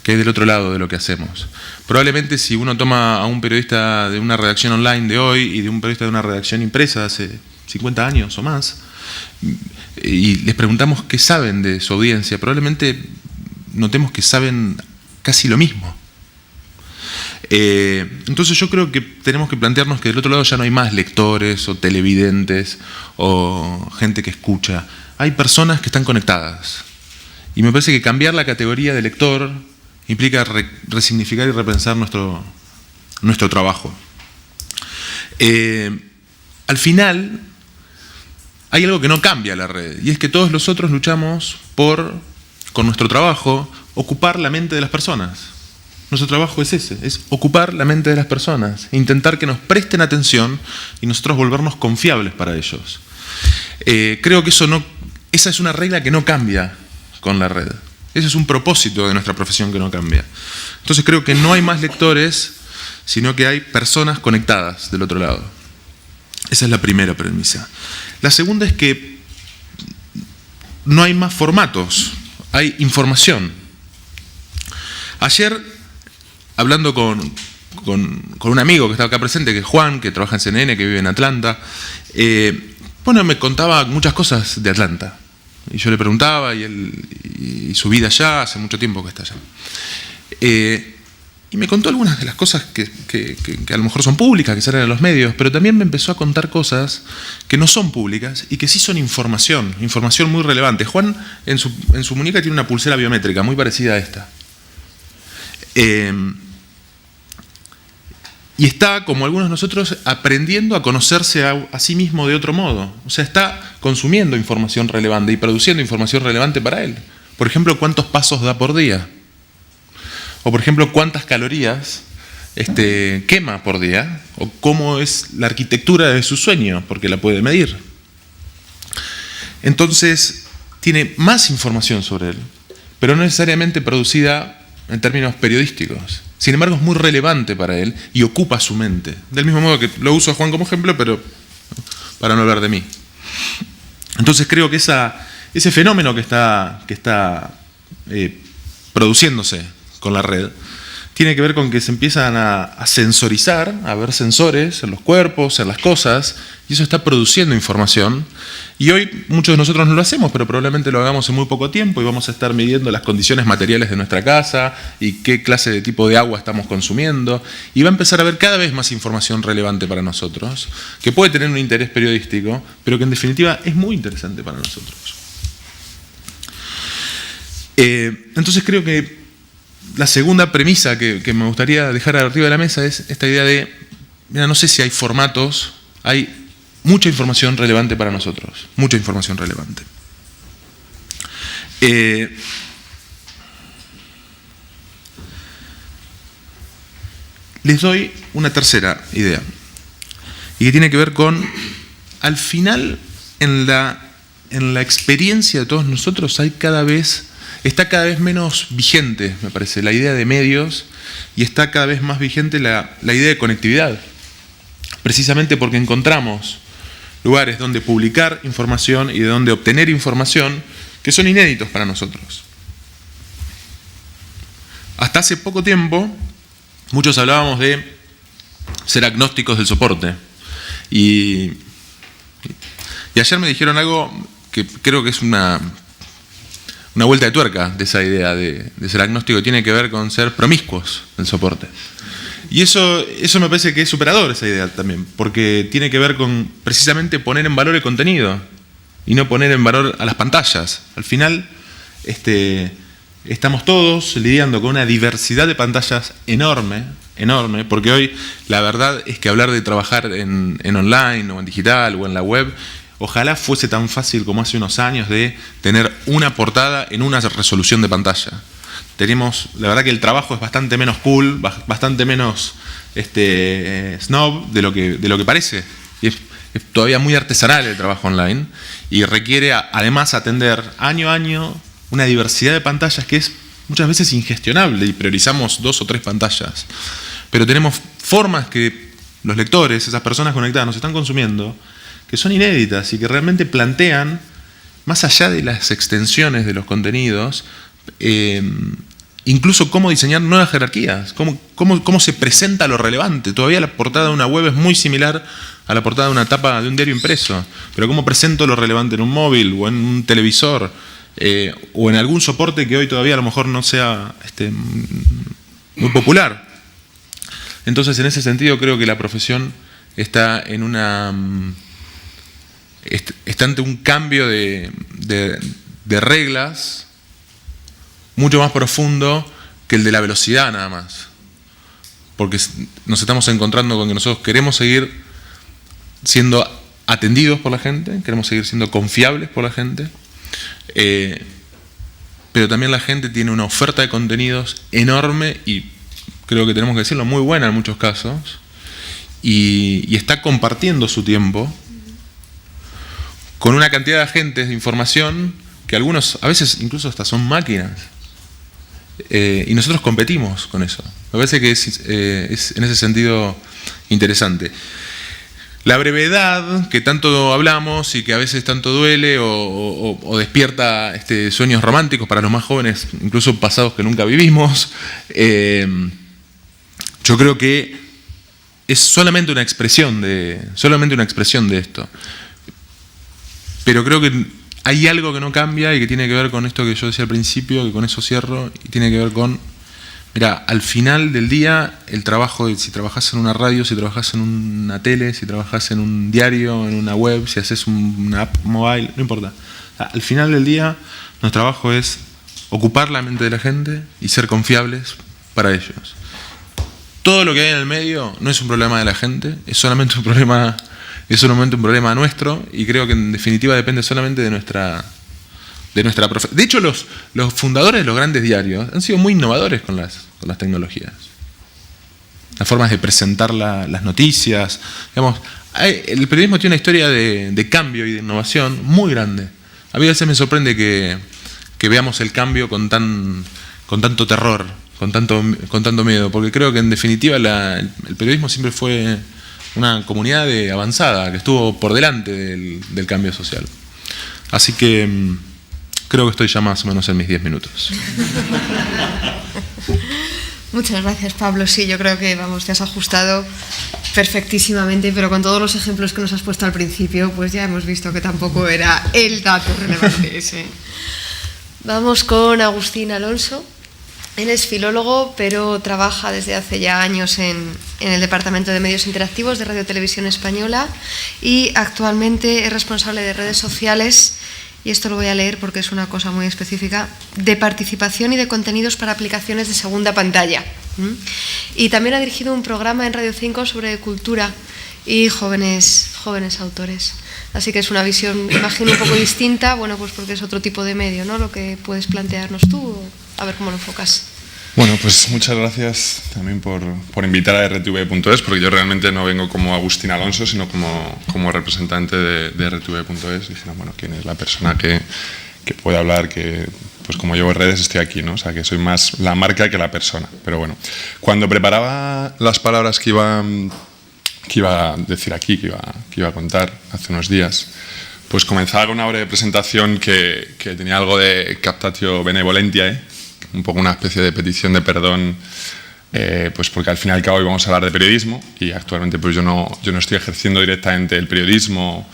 S5: qué hay del otro lado de lo que hacemos. Probablemente si uno toma a un periodista de una redacción online de hoy y de un periodista de una redacción impresa hace 50 años o más, y les preguntamos qué saben de su audiencia, probablemente notemos que saben casi lo mismo. Entonces yo creo que tenemos que plantearnos que del otro lado ya no hay más lectores o televidentes o gente que escucha. Hay personas que están conectadas. Y me parece que cambiar la categoría de lector implica resignificar y repensar nuestro trabajo. Al final, hay algo que no cambia la red, y es que todos nosotros luchamos por, con nuestro trabajo, ocupar la mente de las personas. Nuestro trabajo es ese, es ocupar la mente de las personas, intentar que nos presten atención y nosotros volvernos confiables para ellos. Creo que esa es una regla que no cambia con la red. Ese es un propósito de nuestra profesión que no cambia. Entonces creo que no hay más lectores, sino que hay personas conectadas del otro lado. Esa es la primera premisa. La segunda es que no hay más formatos, hay información. Ayer, hablando con un amigo que estaba acá presente, que es Juan, que trabaja en CNN, que vive en Atlanta, me contaba muchas cosas de Atlanta. Y yo le preguntaba, y su vida allá, hace mucho tiempo que está allá. Y me contó algunas de las cosas que a lo mejor son públicas, que salen en los medios, pero también me empezó a contar cosas que no son públicas y que sí son información muy relevante. Juan en su muñeca tiene una pulsera biométrica muy parecida a esta. Y está, como algunos de nosotros, aprendiendo a conocerse a sí mismo de otro modo. O sea, está consumiendo información relevante y produciendo información relevante para él. Por ejemplo, ¿cuántos pasos da por día? O, por ejemplo, ¿cuántas calorías quema por día? O cómo es la arquitectura de su sueño, porque la puede medir. Entonces, tiene más información sobre él, pero no necesariamente producida en términos periodísticos. Sin embargo, es muy relevante para él y ocupa su mente. Del mismo modo que lo uso a Juan como ejemplo, pero para no hablar de mí. Entonces creo que ese fenómeno que está produciéndose con la red tiene que ver con que se empiezan a sensorizar, a ver sensores en los cuerpos, en las cosas, y eso está produciendo información. Y hoy muchos de nosotros no lo hacemos, pero probablemente lo hagamos en muy poco tiempo y vamos a estar midiendo las condiciones materiales de nuestra casa y qué clase de tipo de agua estamos consumiendo. Y va a empezar a haber cada vez más información relevante para nosotros, que puede tener un interés periodístico, pero que en definitiva es muy interesante para nosotros. Entonces creo que la segunda premisa que me gustaría dejar arriba de la mesa es esta idea de, mira, no sé si hay formatos, hay mucha información relevante para nosotros, mucha información relevante. Les doy una tercera idea, y que tiene que ver con, al final, en la experiencia de todos nosotros está cada vez menos vigente, me parece, la idea de medios, y está cada vez más vigente la idea de conectividad. Precisamente porque encontramos lugares donde publicar información y de donde obtener información que son inéditos para nosotros. Hasta hace poco tiempo, muchos hablábamos de ser agnósticos del soporte. Y ayer me dijeron algo que creo que es una vuelta de tuerca de esa idea de ser agnóstico, tiene que ver con ser promiscuos del soporte. Y eso me parece que es superador, esa idea también, porque tiene que ver con precisamente poner en valor el contenido y no poner en valor a las pantallas. Al final estamos todos lidiando con una diversidad de pantallas enorme, porque hoy la verdad es que hablar de trabajar en online o en digital o en la web, ojalá fuese tan fácil como hace unos años de tener una portada en una resolución de pantalla. La verdad que el trabajo es bastante menos cool, bastante menos snob de lo que parece. Y es todavía muy artesanal el trabajo online y requiere además atender año a año una diversidad de pantallas que es muchas veces ingestionable y priorizamos 2 o 3 pantallas. Pero tenemos formas que los lectores, esas personas conectadas, nos están consumiendo, que son inéditas y que realmente plantean, más allá de las extensiones de los contenidos, incluso cómo diseñar nuevas jerarquías, cómo se presenta lo relevante. Todavía la portada de una web es muy similar a la portada de una tapa de un diario impreso, pero cómo presento lo relevante en un móvil o en un televisor o en algún soporte que hoy todavía a lo mejor no sea muy popular. Entonces, en ese sentido, creo que la profesión está ante un cambio de reglas mucho más profundo que el de la velocidad nada más. Porque nos estamos encontrando con que nosotros queremos seguir siendo atendidos por la gente, queremos seguir siendo confiables por la gente, pero también la gente tiene una oferta de contenidos enorme y creo que tenemos que decirlo, muy buena en muchos casos, y está compartiendo su tiempo con una cantidad de agentes de información que algunos a veces incluso hasta son máquinas y nosotros competimos con eso. Me parece que es en ese sentido interesante. La brevedad, que tanto hablamos y que a veces tanto duele o despierta sueños románticos para los más jóvenes, incluso pasados que nunca vivimos, yo creo que es solamente una expresión de esto. Pero creo que hay algo que no cambia y que tiene que ver con esto que yo decía al principio, que con eso cierro, y tiene que ver con, mira, al final del día, el trabajo, si trabajas en una radio, si trabajas en una tele, si trabajas en un diario, en una web, si haces una app mobile, no importa. O sea, al final del día, nuestro trabajo es ocupar la mente de la gente y ser confiables para ellos. Todo lo que hay en el medio no es un problema de la gente, es solamente un problema nuestro, y creo que en definitiva depende solamente de nuestra profesión. De hecho, los fundadores de los grandes diarios han sido muy innovadores con las tecnologías. Las formas de presentar las noticias. Digamos, el periodismo tiene una historia de cambio y de innovación muy grande. A mí a veces me sorprende que veamos el cambio con tanto terror, con tanto miedo, porque creo que en definitiva el periodismo siempre fue una comunidad avanzada, que estuvo por delante del cambio social. Así que creo que estoy ya más o menos en mis 10 minutos.
S1: Muchas gracias, Pablo. Sí, yo creo que te has ajustado perfectísimamente, pero con todos los ejemplos que nos has puesto al principio, pues ya hemos visto que tampoco era el dato relevante ese. Vamos con Agustín Alonso. Él es filólogo, pero trabaja desde hace ya años en el Departamento de Medios Interactivos de Radio Televisión Española y actualmente es responsable de redes sociales, y esto lo voy a leer porque es una cosa muy específica, de participación y de contenidos para aplicaciones de segunda pantalla. Y también ha dirigido un programa en Radio 5 sobre cultura y jóvenes autores. Así que es una visión, imagino, un poco distinta, bueno, pues porque es otro tipo de medio, ¿no? Lo que puedes plantearnos tú, a ver cómo lo enfocas.
S6: Bueno, pues muchas gracias también por invitar a RTV.es, porque yo realmente no vengo como Agustín Alonso, sino como representante de RTV.es. Dijeron, bueno, ¿quién es la persona que puede hablar? Que, pues como llevo redes, estoy aquí, ¿no? O sea, que soy más la marca que la persona. Pero bueno, cuando preparaba las palabras que iba a decir aquí, que iba a contar hace unos días, pues comenzaba con una breve presentación que tenía algo de captatio benevolentiae, un poco una especie de petición de perdón, pues porque al fin y al cabo hoy vamos a hablar de periodismo y actualmente pues yo no estoy ejerciendo directamente el periodismo,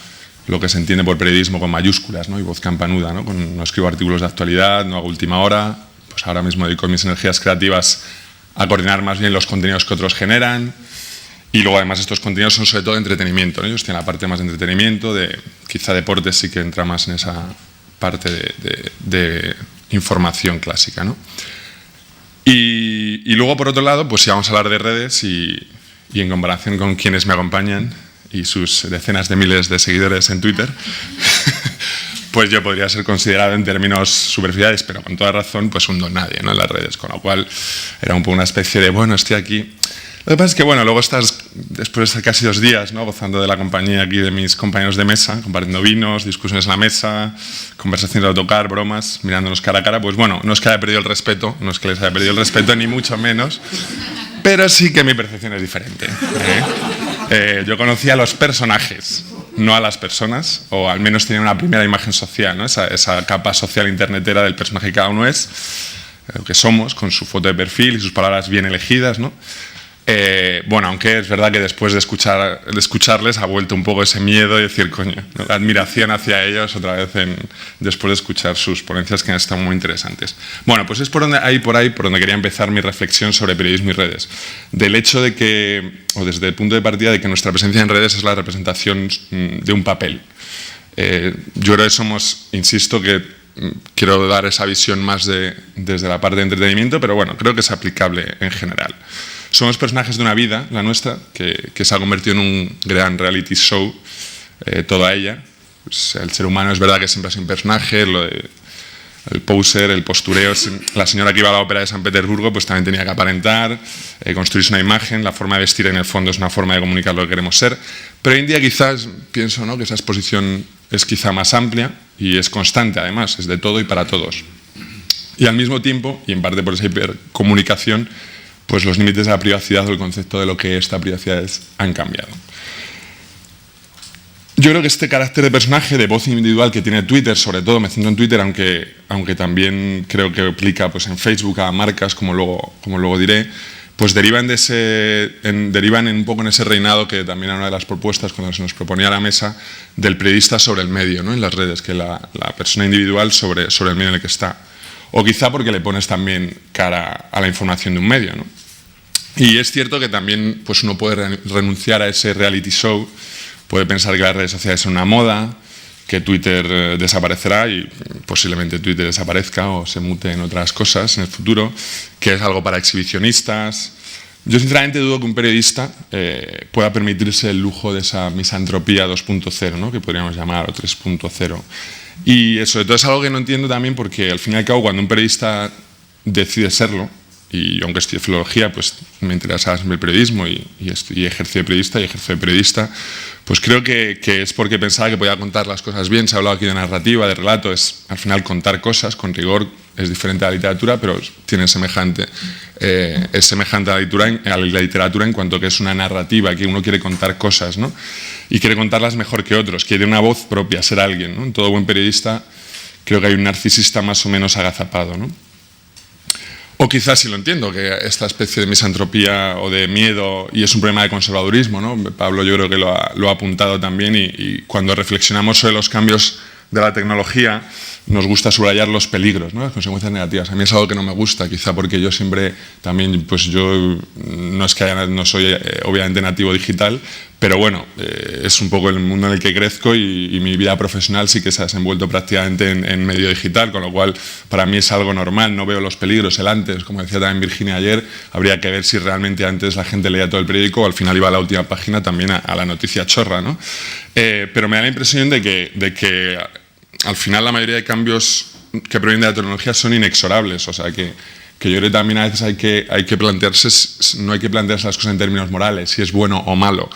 S6: lo que se entiende por periodismo con mayúsculas, ¿no? Y voz campanuda, ¿no? No escribo artículos de actualidad, no hago última hora, pues ahora mismo dedico mis energías creativas a coordinar más bien los contenidos que otros generan. Y luego además estos contenidos son sobre todo de entretenimiento, ¿no? Yo estoy en la parte más de entretenimiento, quizá deportes sí que entra más en esa parte de información clásica, ¿no? Y luego por otro lado, pues sí vamos a hablar de redes y en comparación con quienes me acompañan y sus decenas de miles de seguidores en Twitter, pues yo podría ser considerado en términos superficiales, pero con toda razón, pues un don nadie, ¿no? En las redes, con lo cual era un poco una especie de, bueno, estoy aquí. Lo que pasa es que, bueno, luego estás, después de casi 2 días, ¿no? Gozando de la compañía aquí de mis compañeros de mesa, compartiendo vinos, discusiones en la mesa, conversaciones de autocar, bromas, mirándonos cara a cara, pues bueno, no es que haya perdido el respeto, no es que les haya perdido el respeto, ni mucho menos, pero sí que mi percepción es diferente. Yo conocía a los personajes, no a las personas, o al menos tenía una primera imagen social, ¿no? Esa capa social internetera del personaje que cada uno es, lo que somos, con su foto de perfil y sus palabras bien elegidas, ¿no? Bueno, aunque es verdad que después de escucharles ha vuelto un poco ese miedo y decir, coño, ¿no? La admiración hacia ellos otra vez después de escuchar sus ponencias que han estado muy interesantes. Bueno, pues es por ahí por donde quería empezar mi reflexión sobre periodismo y redes. Del hecho de que, o desde el punto de partida de que nuestra presencia en redes es la representación de un papel. Yo creo que somos, insisto, que quiero dar esa visión más desde la parte de entretenimiento, pero bueno, creo que es aplicable en general. Somos personajes de una vida, la nuestra, que se ha convertido en un gran reality show, toda ella. Pues el ser humano es verdad que siempre ha sido un personaje, el poser, el postureo. La señora que iba a la ópera de San Petersburgo pues también tenía que aparentar, construirse una imagen. La forma de vestir en el fondo es una forma de comunicar lo que queremos ser. Pero hoy en día quizás pienso, ¿no?, que esa exposición es quizá más amplia y es constante además, es de todo y para todos. Y al mismo tiempo, y en parte por esa hipercomunicación, pues los límites de la privacidad o el concepto de lo que esta privacidad es han cambiado. Yo creo que este carácter de personaje, de voz individual que tiene Twitter, sobre todo me centro en Twitter, aunque también creo que aplica pues, en Facebook a marcas, como luego diré, pues derivan un poco en ese reinado que también era una de las propuestas cuando se nos proponía a la mesa del periodista sobre el medio, ¿no? En las redes, que la persona individual sobre el medio en el que está. O quizá porque le pones también cara a la información de un medio, ¿no? Y es cierto que también pues uno puede renunciar a ese reality show, puede pensar que las redes sociales son una moda, que Twitter desaparecerá y posiblemente Twitter desaparezca o se mute en otras cosas en el futuro, que es algo para exhibicionistas. Yo sinceramente dudo que un periodista pueda permitirse el lujo de esa misantropía 2.0, ¿no? Que podríamos llamar, o 3.0. Y sobre todo es algo que no entiendo también porque al fin y al cabo cuando un periodista decide serlo, y aunque estudié filología, pues me interesaba siempre el periodismo y ejercí de periodista y ejerzo de periodista, pues creo que es porque pensaba que podía contar las cosas bien. Se ha hablado aquí de narrativa, de relato, es al final contar cosas con rigor, es diferente a la literatura, pero es semejante a la literatura en cuanto que es una narrativa, que uno quiere contar cosas, ¿no? Y quiere contarlas mejor que otros, quiere una voz propia, ser alguien, ¿no? En todo buen periodista creo que hay un narcisista más o menos agazapado, ¿no? O quizás sí lo entiendo, que esta especie de misantropía o de miedo, y es un problema de conservadurismo, ¿no? Pablo yo creo que lo ha apuntado también, y cuando reflexionamos sobre los cambios de la tecnología, nos gusta subrayar los peligros, ¿no? Las consecuencias negativas. A mí es algo que no me gusta, quizá porque yo siempre también, pues yo no soy obviamente nativo digital, pero bueno, es un poco el mundo en el que crezco y mi vida profesional sí que se ha desenvuelto prácticamente en medio digital, con lo cual para mí es algo normal, no veo los peligros, el antes, como decía también Virginia ayer, habría que ver si realmente antes la gente leía todo el periódico o al final iba a la última página también a la noticia chorra, ¿no? Pero me da la impresión de que al final la mayoría de cambios que provienen de la tecnología son inexorables, o sea que yo creo que también a veces hay que plantearse, no hay que plantearse las cosas en términos morales, si es bueno o malo,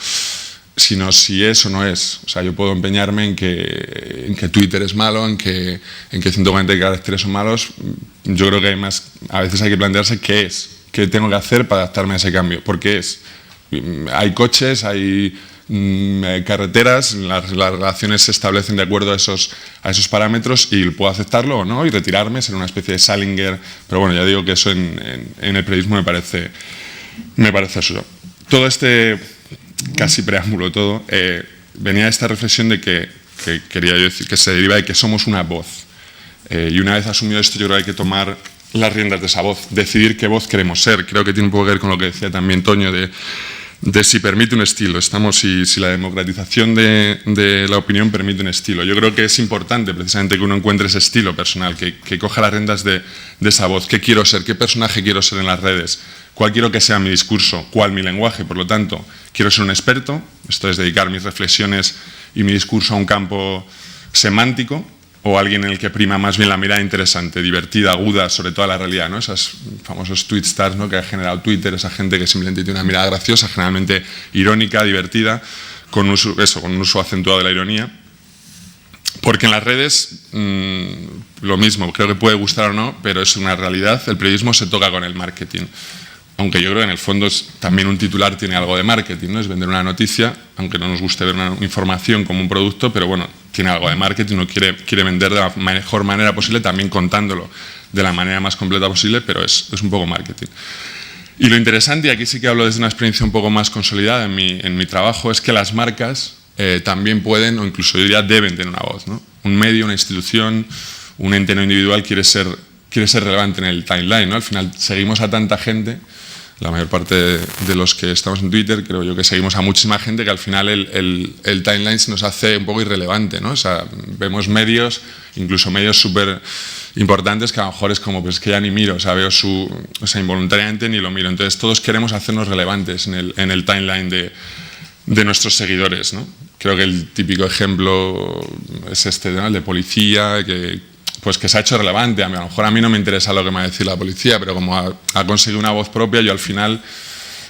S6: sino si es o no es. O sea, yo puedo empeñarme en que Twitter es malo, en que 140 caracteres son malos. Yo creo que a veces hay que plantearse qué es, qué tengo que hacer para adaptarme a ese cambio, por qué es. Hay coches, hay carreteras, las relaciones se establecen de acuerdo a esos parámetros y puedo aceptarlo o no y retirarme, ser una especie de Salinger, pero bueno, ya digo que eso en el periodismo me parece absurdo. Todo este casi preámbulo, venía esta reflexión de que quería yo decir, que se deriva de que somos una voz, y una vez asumido esto yo creo que hay que tomar las riendas de esa voz, decidir qué voz queremos ser. Creo que tiene un poco que ver con lo que decía también Toño de si permite un estilo, si la democratización de la opinión permite un estilo. Yo creo que es importante precisamente que uno encuentre ese estilo personal, que coja las riendas de esa voz. ¿Qué quiero ser? ¿Qué personaje quiero ser en las redes? ¿Cuál quiero que sea mi discurso? ¿Cuál mi lenguaje? Por lo tanto, quiero ser un experto, esto es dedicar mis reflexiones y mi discurso a un campo semántico, o alguien en el que prima más bien la mirada interesante, divertida, aguda, sobre todo a la realidad, ¿no? Esos famosos tweet stars, ¿no? Que ha generado Twitter, esa gente que simplemente tiene una mirada graciosa, generalmente irónica, divertida, con un uso acentuado de la ironía. Porque en las redes, lo mismo, creo que puede gustar o no, pero es una realidad, el periodismo se toca con el marketing. Aunque yo creo que en el fondo también un titular tiene algo de marketing, ¿no? Es vender una noticia, aunque no nos guste ver una información como un producto, pero bueno, tiene algo de marketing, uno quiere vender de la mejor manera posible, también contándolo de la manera más completa posible, pero es un poco marketing. Y lo interesante, y aquí sí que hablo desde una experiencia un poco más consolidada en mi trabajo, es que las marcas también pueden, o incluso yo diría deben tener una voz, ¿no? Un medio, una institución, un ente no individual quiere ser relevante en el timeline, ¿no? Al final seguimos a tanta gente, la mayor parte de los que estamos en Twitter, creo yo que seguimos a muchísima gente, que al final el timeline se nos hace un poco irrelevante, ¿no? O sea, vemos medios, incluso medios súper importantes, que a lo mejor es como, pues que ya ni miro, o sea, involuntariamente ni lo miro. Entonces todos queremos hacernos relevantes en el timeline de nuestros seguidores, ¿no? Creo que el típico ejemplo es este, ¿no? El de policía, que se ha hecho relevante. A lo mejor a mí no me interesa lo que me va a decir la policía, pero como ha conseguido una voz propia, yo al final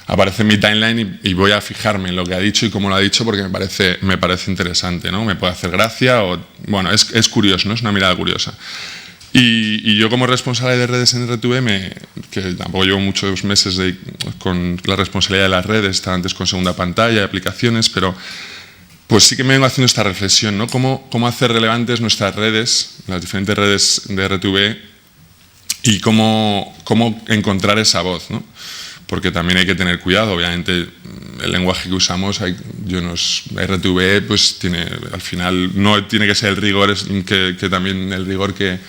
S6: aparece en mi timeline y voy a fijarme en lo que ha dicho y cómo lo ha dicho, porque me parece interesante, ¿no? Me puede hacer gracia o, bueno, es curioso, ¿no? Es una mirada curiosa. Y yo como responsable de redes en RTV, que tampoco llevo muchos meses con la responsabilidad de las redes, estaba antes con segunda pantalla, aplicaciones, pero pues sí que me vengo haciendo esta reflexión, ¿no? Cómo hacer relevantes nuestras redes, las diferentes redes de RTV, y cómo encontrar esa voz, ¿no? Porque también hay que tener cuidado, obviamente el lenguaje que usamos, RTV pues tiene, al final no tiene que ser el rigor, que también el rigor que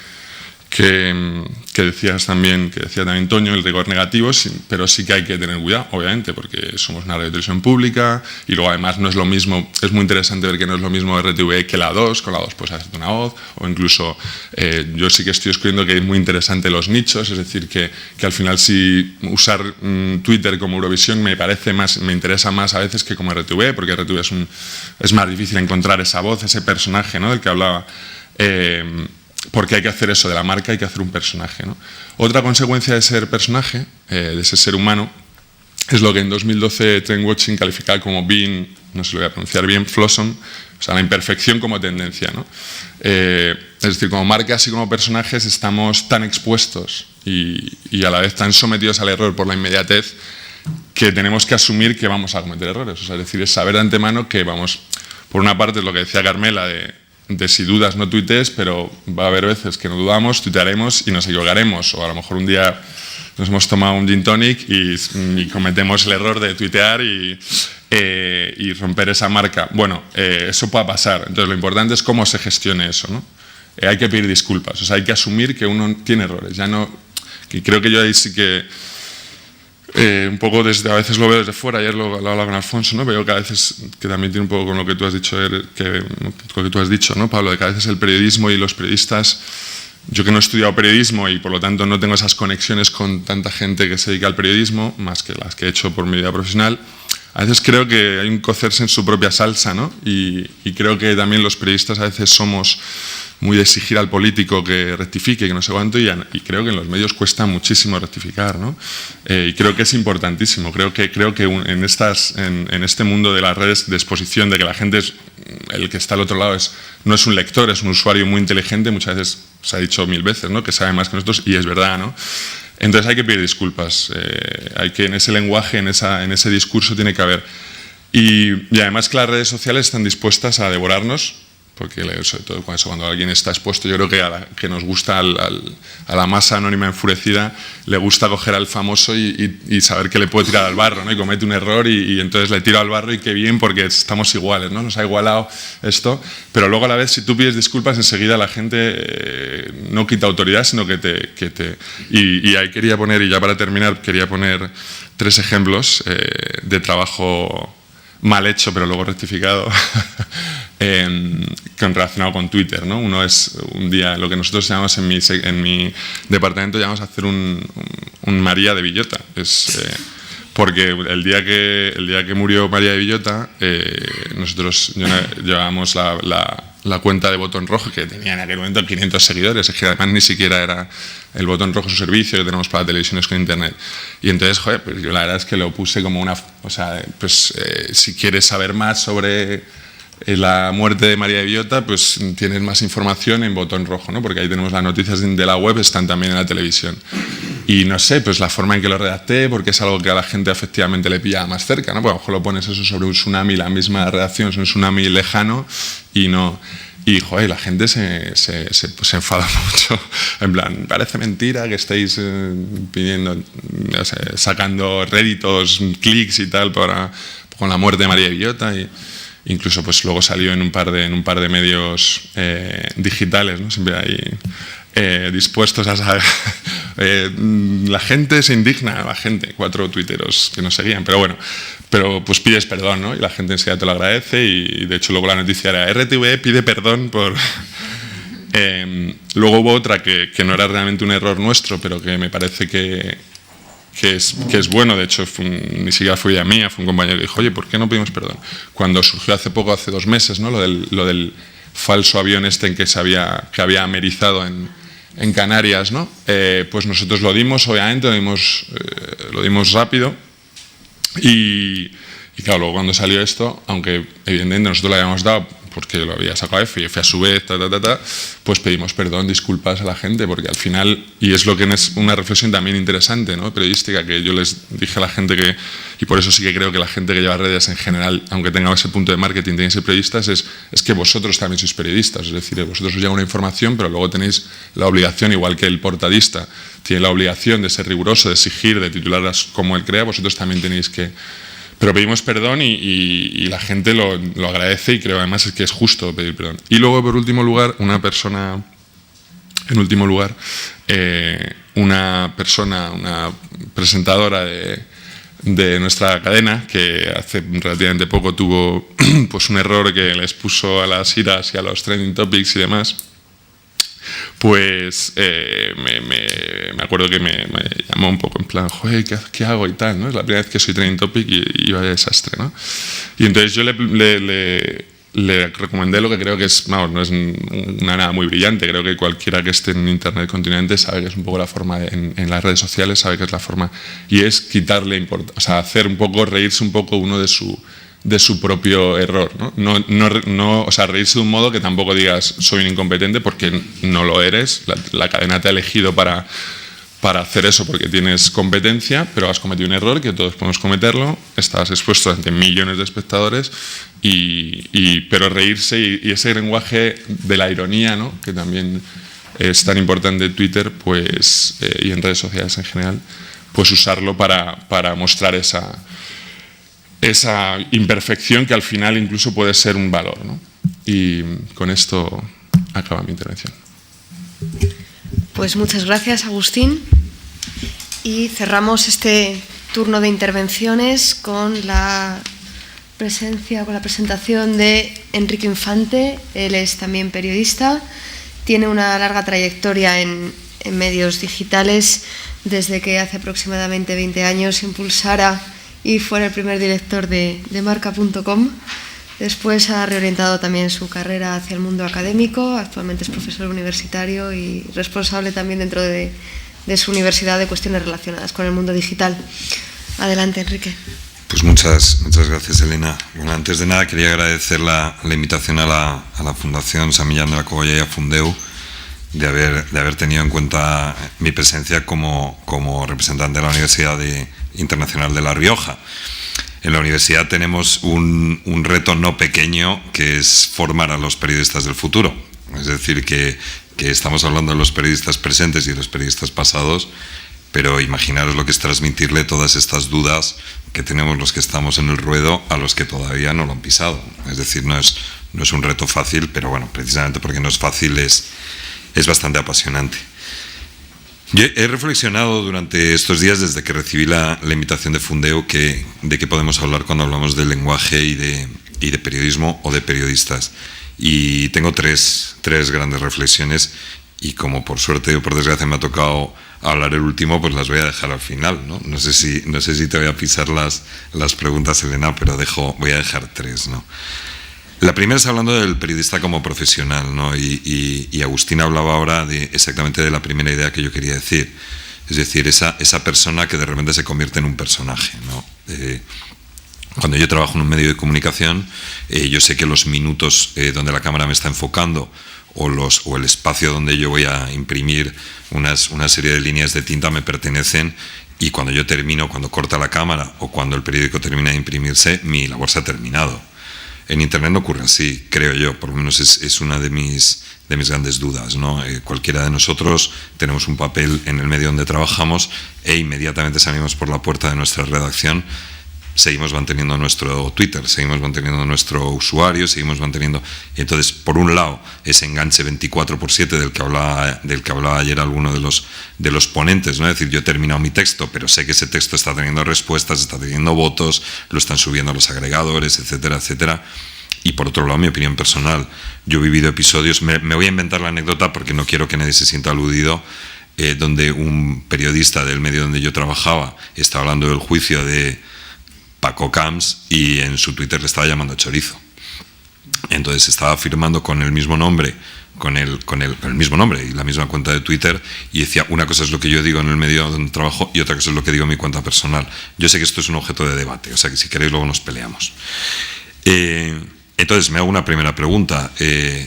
S6: decías también, que decía también Toño, el rigor negativo, sí, pero sí que hay que tener cuidado, obviamente, porque somos una radio de televisión pública y luego además no es lo mismo, es muy interesante ver que no es lo mismo RTV que la 2, con la 2 puedes hacerte una voz, o incluso yo sí que estoy descubriendo que es muy interesante los nichos, es decir, que al final si usar Twitter como Eurovisión me interesa más a veces que como RTV, porque RTV es más difícil encontrar esa voz, ese personaje, ¿no?, del que hablaba. Porque hay que hacer eso de la marca, hay que hacer un personaje, ¿no? Otra consecuencia de ser personaje, de ese ser humano, es lo que en 2012 Trendwatching calificaba como being, no se lo voy a pronunciar bien, flossom, o sea, la imperfección como tendencia, ¿no? Es decir, como marcas y como personajes estamos tan expuestos y a la vez tan sometidos al error por la inmediatez que tenemos que asumir que vamos a cometer errores. O sea, es decir, es saber de antemano que vamos, por una parte es lo que decía Carmela de si dudas no tuitees, pero va a haber veces que no dudamos, tuitearemos y nos equivocaremos, o a lo mejor un día nos hemos tomado un gin tonic y cometemos el error de tuitear y romper esa marca. Bueno, eso puede pasar, entonces lo importante es cómo se gestione eso, ¿no? Hay que pedir disculpas, o sea, hay que asumir que uno tiene errores, ya no, y creo que yo ahí sí que un poco a veces lo veo desde fuera, ayer lo hablaba con Alfonso, ¿no? Veo que a veces, que también tiene un poco con lo que tú has dicho, ¿no, Pablo? De que a veces el periodismo y los periodistas, yo que no he estudiado periodismo y por lo tanto no tengo esas conexiones con tanta gente que se dedica al periodismo, más que las que he hecho por mi vida profesional, a veces creo que hay un cocerse en su propia salsa, ¿no? Y creo que también los periodistas a veces somos muy de exigir al político que rectifique, que no sé cuánto, y creo que en los medios cuesta muchísimo rectificar, ¿no? Y creo que es importantísimo. Creo que en este mundo de las redes de exposición, de que la gente el que está al otro lado no es un lector, es un usuario muy inteligente, muchas veces se ha dicho 1000 veces, ¿no?, que sabe más que nosotros, y es verdad, ¿no? Entonces hay que pedir disculpas, hay que en ese lenguaje, en ese discurso tiene que haber. Y además que las redes sociales están dispuestas a devorarnos, porque sobre todo cuando alguien está expuesto, yo creo que nos gusta a la masa anónima enfurecida, le gusta coger al famoso y saber que le puede tirar al barro, ¿no? Y comete un error y entonces le tiro al barro y qué bien porque estamos iguales, ¿no? Nos ha igualado esto, pero luego a la vez si tú pides disculpas enseguida la gente no quita autoridad, sino que te y ahí quería poner, y ya para terminar, quería poner 3 ejemplos de trabajo mal hecho pero luego rectificado relacionado con Twitter, ¿no? Uno es un día, lo que nosotros llamamos en mi departamento llamamos a hacer un María de Villota, porque el día que murió María de Villota nosotros llevábamos la cuenta de Botón Rojo, que tenía en aquel momento 500 seguidores, es que además ni siquiera era el Botón Rojo su servicio que tenemos para televisiones con internet. Y entonces, joder, pues yo la verdad es que lo puse como si quieres saber más sobre la muerte de María de Villota, pues tienes más información en Botón Rojo, ¿no? Porque ahí tenemos las noticias de la web, están también en la televisión. Y no sé, pues la forma en que lo redacté, porque es algo que a la gente efectivamente le pilla más cerca, ¿no? Pues a lo mejor lo pones eso sobre un tsunami, la misma redacción es un tsunami lejano y no... Y, joder, la gente se enfada mucho. En plan, parece mentira que estéis pidiendo, no sé, sacando réditos, clics y tal con la muerte de María de Villota. Y incluso pues luego salió en un par de medios digitales, ¿no? Siempre hay dispuestos a saber. La gente se indigna, 4 tuiteros que nos seguían, pero bueno, pues pides perdón, ¿no? Y la gente enseguida te lo agradece y de hecho luego la noticia era RTV pide perdón por... Luego hubo otra que no era realmente un error nuestro, pero que me parece que es bueno, de hecho ni siquiera fue idea mía, fue un compañero que dijo, oye, ¿por qué no pedimos perdón? Cuando surgió hace 2 meses, ¿no? Lo del falso avión en que había amerizado en Canarias, ¿no? Pues nosotros lo dimos, obviamente, lo dimos rápido y claro, luego cuando salió esto, aunque evidentemente nosotros lo habíamos dado porque lo había sacado F y F a su vez, pues pedimos perdón, disculpas a la gente, porque al final, y es lo que es una reflexión también interesante, ¿no?, periodística, que yo les dije a la gente que, y por eso sí que creo que la gente que lleva redes en general, aunque tenga ese punto de marketing, tiene que ser periodistas, es que vosotros también sois periodistas, es decir, vosotros os llega una información, pero luego tenéis la obligación, igual que el portadista tiene la obligación de ser riguroso, de exigir, de titularlas como él crea, vosotros también tenéis que... Pero pedimos perdón y la gente lo agradece, y creo además es que es justo pedir perdón. Y luego, por último lugar, una presentadora de nuestra cadena, que hace relativamente poco tuvo pues un error que les puso a las iras y a los trending topics y demás, pues me acuerdo que me llamó un poco en plan, joder, ¿qué hago y tal, ¿no? Es la primera vez que soy trending topic y vaya desastre, ¿no? Y entonces yo le recomendé lo que creo que es, no es nada muy brillante, creo que cualquiera que esté en Internet continuamente sabe que es un poco la forma, en las redes sociales sabe que es la forma, y es quitarle importancia, o sea, hacer un poco, reírse un poco uno de su propio error, ¿no? O sea, reírse de un modo que tampoco digas soy un incompetente, porque no lo eres, la cadena te ha elegido para hacer eso porque tienes competencia, pero has cometido un error, que todos podemos cometerlo, estás expuesto ante millones de espectadores, pero reírse y ese lenguaje de la ironía, ¿no?, que también es tan importante en Twitter, pues, y en redes sociales en general, pues usarlo para mostrar esa imperfección que al final incluso puede ser un valor, ¿no? Y con esto acaba mi intervención.
S1: Pues muchas gracias, Agustín. Y cerramos este turno de intervenciones con la presentación de Enrique Infante. Él es también periodista, tiene una larga trayectoria en medios digitales, desde que hace aproximadamente 20 años impulsara y fuera el primer director de marca.com. Después ha reorientado también su carrera hacia el mundo académico. Actualmente es profesor universitario y responsable también dentro de su universidad de cuestiones relacionadas con el mundo digital. Adelante, Enrique.
S7: Pues muchas gracias, Elena. Bueno, antes de nada quería agradecer la invitación a la Fundación Sant Millán de la Cogolla y a Fundeu de haber tenido en cuenta mi presencia como representante de la Universidad Internacional de La Rioja. En la universidad tenemos un reto no pequeño, que es formar a los periodistas del futuro. Es decir, que estamos hablando de los periodistas presentes y de los periodistas pasados, pero imaginaros lo que es transmitirle todas estas dudas que tenemos los que estamos en el ruedo a los que todavía no lo han pisado. Es decir, no es un reto fácil, pero bueno, precisamente porque no es fácil es bastante apasionante. Yo he reflexionado durante estos días, desde que recibí la invitación de Fundeu, de qué podemos hablar cuando hablamos de lenguaje y de periodismo o de periodistas. Y tengo tres grandes reflexiones, y como por suerte o por desgracia me ha tocado hablar el último, pues las voy a dejar al final, ¿no? No sé si te voy a pisar las preguntas, Elena, pero voy a dejar tres, ¿no? La primera es hablando del periodista como profesional, ¿no? Y Agustín hablaba ahora exactamente de la primera idea que yo quería decir. Es decir, esa persona que de repente se convierte en un personaje, ¿no? Cuando yo trabajo en un medio de comunicación, yo sé que los minutos donde la cámara me está enfocando o el espacio donde yo voy a imprimir una serie de líneas de tinta me pertenecen, y cuando yo termino, cuando corta la cámara o cuando el periódico termina de imprimirse, mi labor se ha terminado. En Internet no ocurre así, creo yo, por lo menos es una de mis grandes dudas, ¿no? Cualquiera de nosotros tenemos un papel en el medio donde trabajamos e inmediatamente salimos por la puerta de nuestra redacción, seguimos manteniendo nuestro Twitter, seguimos manteniendo nuestro usuario, seguimos manteniendo... Y entonces, por un lado, ese enganche 24/7 del que hablaba ayer alguno de los ponentes, ¿no? Es decir, yo he terminado mi texto, pero sé que ese texto está teniendo respuestas, está teniendo votos, lo están subiendo los agregadores, etcétera, etcétera. Y por otro lado, mi opinión personal. Yo he vivido episodios, me voy a inventar la anécdota porque no quiero que nadie se sienta aludido, donde un periodista del medio donde yo trabajaba está hablando del juicio de Paco Camps y en su Twitter le estaba llamando chorizo. Entonces estaba firmando con el mismo nombre, con el mismo nombre y la misma cuenta de Twitter, y decía, una cosa es lo que yo digo en el medio donde trabajo y otra cosa es lo que digo en mi cuenta personal. Yo sé que esto es un objeto de debate, o sea que si queréis luego nos peleamos. Entonces, me hago una primera pregunta.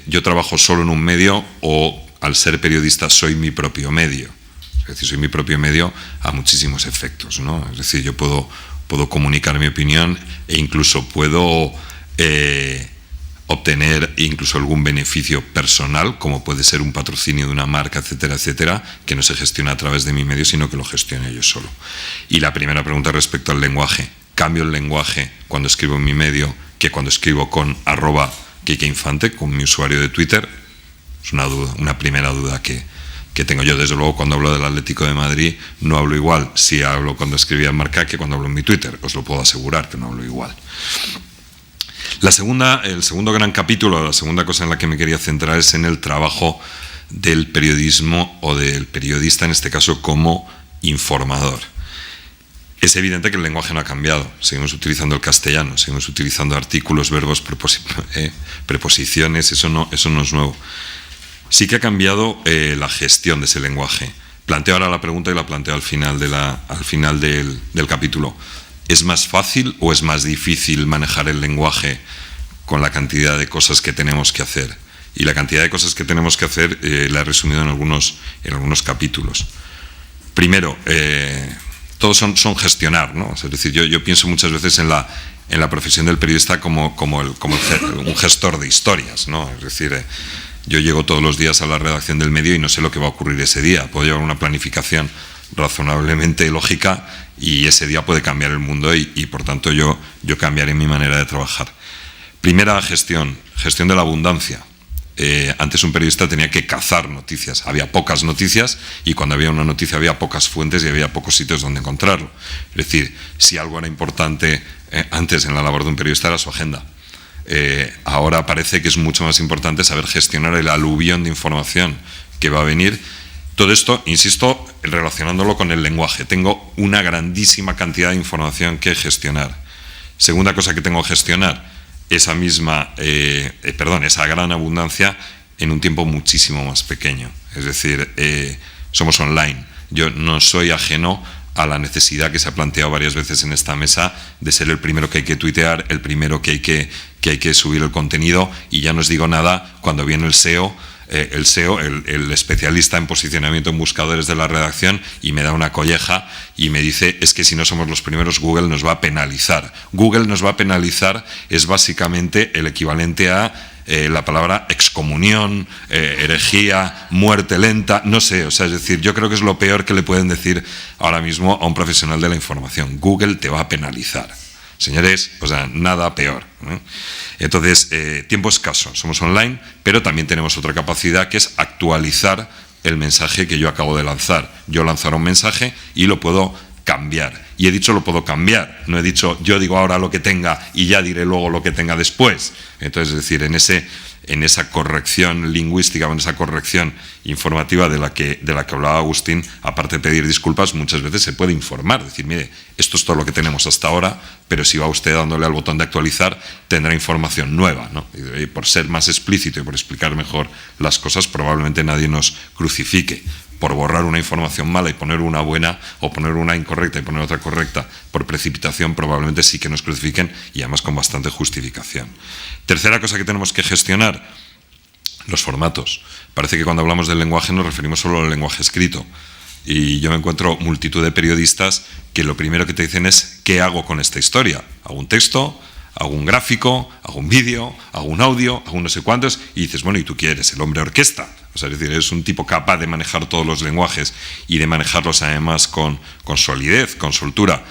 S7: ¿Yo trabajo solo en un medio o, al ser periodista, soy mi propio medio? Es decir, soy mi propio medio a muchísimos efectos, ¿no? Es decir, yo puedo comunicar mi opinión e incluso puedo obtener incluso algún beneficio personal, como puede ser un patrocinio de una marca, etcétera, etcétera, que no se gestiona a través de mi medio, sino que lo gestiono yo solo. Y la primera pregunta respecto al lenguaje. ¿Cambio el lenguaje cuando escribo en mi medio que cuando escribo con @KikeInfante, con mi usuario de Twitter? Es una duda, una primera duda que tengo yo. Desde luego, cuando hablo del Atlético de Madrid no hablo igual si hablo cuando escribía en Marca que cuando hablo en mi Twitter. Os lo puedo asegurar que no hablo igual. El segundo gran capítulo, la segunda cosa en la que me quería centrar es en el trabajo del periodismo o del periodista, en este caso como informador. Es evidente que el lenguaje no ha cambiado. Seguimos utilizando el castellano, seguimos utilizando artículos, verbos, preposiciones, eso no es nuevo. Sí que ha cambiado la gestión de ese lenguaje. Planteo ahora la pregunta y la planteo al final del capítulo. ¿Es más fácil o es más difícil manejar el lenguaje con la cantidad de cosas que tenemos que hacer? Y la cantidad de cosas que tenemos que hacer la he resumido en algunos capítulos. Primero, todos son gestionar, ¿no? Es decir, yo pienso muchas veces en la profesión del periodista como un gestor de historias, ¿no? Es decir, yo llego todos los días a la redacción del medio y no sé lo que va a ocurrir ese día. Puedo llevar una planificación razonablemente lógica y ese día puede cambiar el mundo y por tanto yo cambiaré mi manera de trabajar. Primera gestión de la abundancia. Antes un periodista tenía que cazar noticias, había pocas noticias y cuando había una noticia había pocas fuentes y había pocos sitios donde encontrarlo. Es decir, si algo era importante antes en la labor de un periodista era su agenda. Ahora parece que es mucho más importante saber gestionar el aluvión de información que va a venir. Todo esto, insisto, relacionándolo con el lenguaje. Tengo una grandísima cantidad de información que gestionar. Segunda cosa que tengo que gestionar, esa gran abundancia en un tiempo muchísimo más pequeño. Es decir, somos online. Yo no soy ajeno a la necesidad que se ha planteado varias veces en esta mesa de ser el primero que hay que tuitear, el primero que hay que subir el contenido, y ya no os digo nada cuando viene el SEO, el especialista en posicionamiento en buscadores de la redacción, y me da una colleja y me dice, es que si no somos los primeros Google nos va a penalizar. Google nos va a penalizar es básicamente el equivalente a la palabra excomunión, herejía, muerte lenta, no sé, es decir, yo creo que es lo peor que le pueden decir ahora mismo a un profesional de la información. Google te va a penalizar. Señores, nada peor, ¿eh? Entonces, tiempo escaso, somos online, pero también tenemos otra capacidad que es actualizar el mensaje que yo acabo de lanzar. Yo lanzaré un mensaje y lo puedo cambiar. Y he dicho lo puedo cambiar, no he dicho yo digo ahora lo que tenga y ya diré luego lo que tenga después. Entonces, es decir, en esa corrección lingüística, en esa corrección informativa de la que hablaba Agustín, aparte de pedir disculpas, muchas veces se puede informar, decir, mire, esto es todo lo que tenemos hasta ahora, pero si va usted dándole al botón de actualizar, tendrá información nueva, ¿no? Y por ser más explícito y por explicar mejor las cosas, probablemente nadie nos crucifique. Por borrar una información mala y poner una buena, o poner una incorrecta y poner otra correcta por precipitación, probablemente sí que nos crucifiquen, y además con bastante justificación. Tercera cosa que tenemos que gestionar, los formatos. Parece que cuando hablamos del lenguaje nos referimos solo al lenguaje escrito, y yo me encuentro multitud de periodistas que lo primero que te dicen es ¿qué hago con esta historia? ¿Hago un texto? ¿Hago un gráfico? ¿Hago un vídeo? ¿Hago un audio? ¿Hago no sé cuántos? Y dices, bueno, ¿y tú quién eres? ¿El hombre orquesta? Es decir, eres un tipo capaz de manejar todos los lenguajes y de manejarlos además con solidez, con soltura.